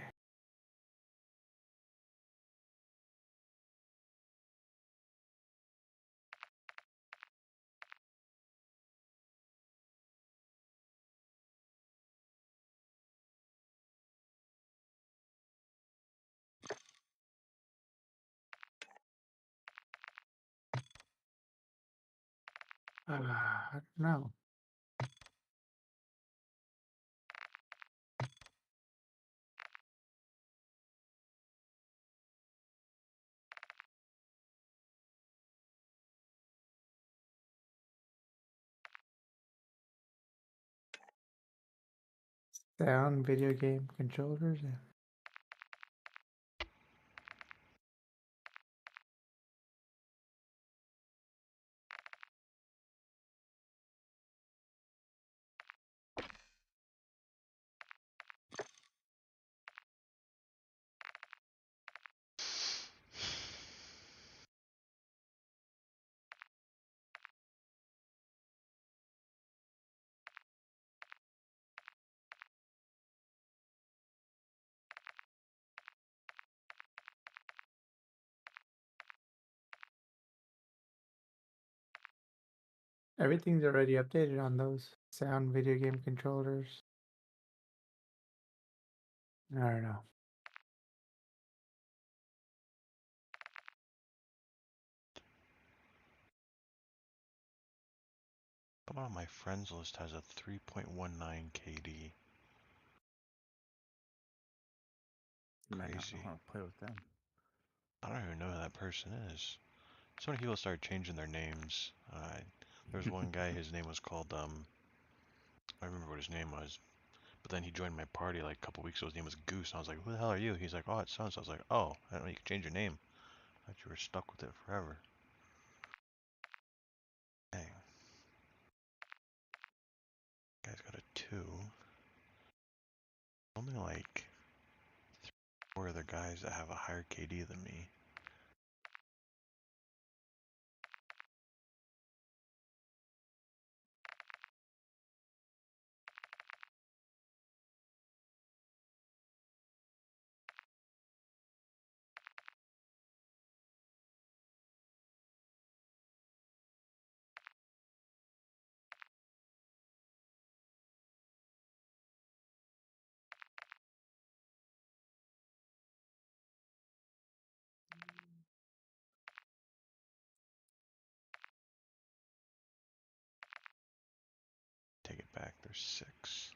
I don't know. Sound video game controllers. Everything's already updated on those sound video game controllers. I don't know. Someone on my friends list has a 3.19 KD. You might not Crazy. want to play with them. I don't even know who that person is. So many people started changing their names. There was one guy, his name was called, I remember what his name was. But then he joined my party like a couple weeks ago. His name was Goose. And I was like, who the hell are you? He's like, oh, it's so. I was like, oh, I didn't know you could change your name. I thought you were stuck with it forever. Dang. Guy's got a 2. Only like 4 other guys that have a higher KD than me. Take it back, there's 6.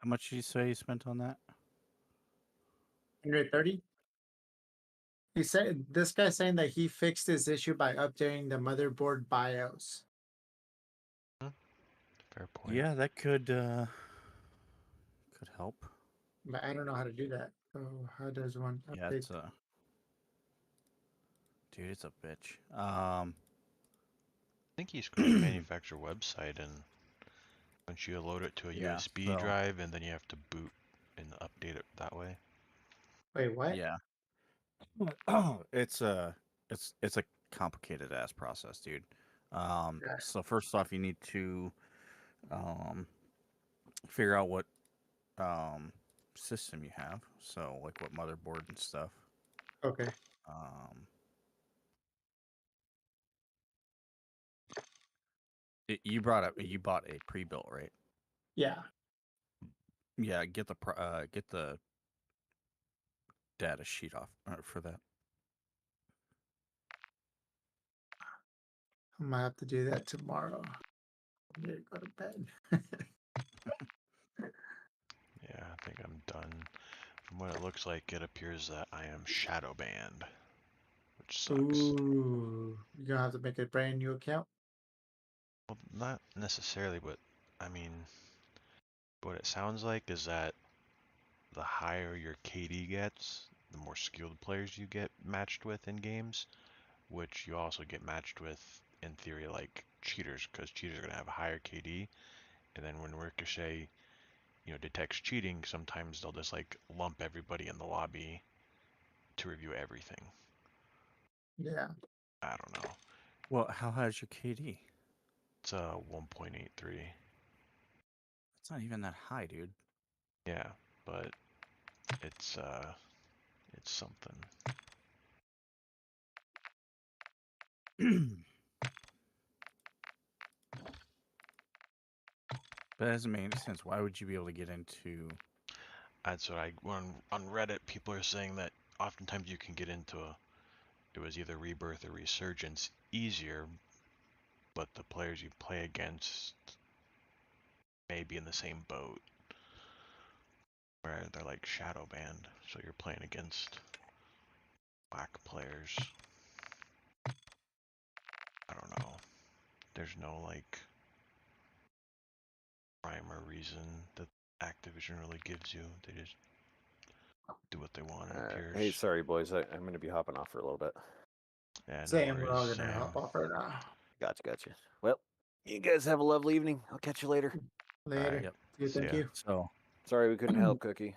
How much did you say you spent on that? 130. He said this guy's saying that he fixed this issue by updating the motherboard BIOS. Fair point. Yeah, that could help. But I don't know how to do that. So how does one Yeah, update? it's a dude, it's a bitch. I think you just go to the manufacturer website and once you load it to a Yeah, USB so drive and then you have to boot and update it that way. Wait, what? yeah, it's a it's a complicated ass process, dude. Yeah. So first off, you need to um figure out what system you have. So like what motherboard and stuff. Okay. Um, you bought a pre-built, right? Yeah. Yeah, get the data sheet off for that. I'm gonna have to do that tomorrow. I'm gonna go to bed. Yeah, I think I'm done. From what it looks like, it appears that I am shadow banned, which sucks. Ooh. You're gonna have to make a brand new account? Well, not necessarily, but I mean, what it sounds like is that the higher your KD gets, the more skilled players you get matched with in games, which you also get matched with, in theory, like cheaters, because cheaters are going to have a higher KD, and then when Ricochet, detects cheating, sometimes they'll just like lump everybody in the lobby to review everything. Yeah. I don't know. Well, how high is your KD? It's 1.83. It's not even that high, dude. Yeah, but it's something. But it doesn't make any sense. Why would you be able to get into? That's what on Reddit. People are saying that oftentimes you can get into it was either Rebirth or Resurgence easier, but the players you play against may be in the same boat, where they're like shadow banned, so you're playing against black players. I don't know. There's no like rhyme or reason that Activision really gives you. They just do what they want, it appears. Hey, sorry, boys. I'm going to be hopping off for a little bit. Yeah, no Same, we're all worries, gonna Sam. hop off right now. Gotcha. Well, you guys have a lovely evening. I'll catch you later. Later. Alright, Yep. See you, see thank ya. you. So Sorry we couldn't help, Cookie.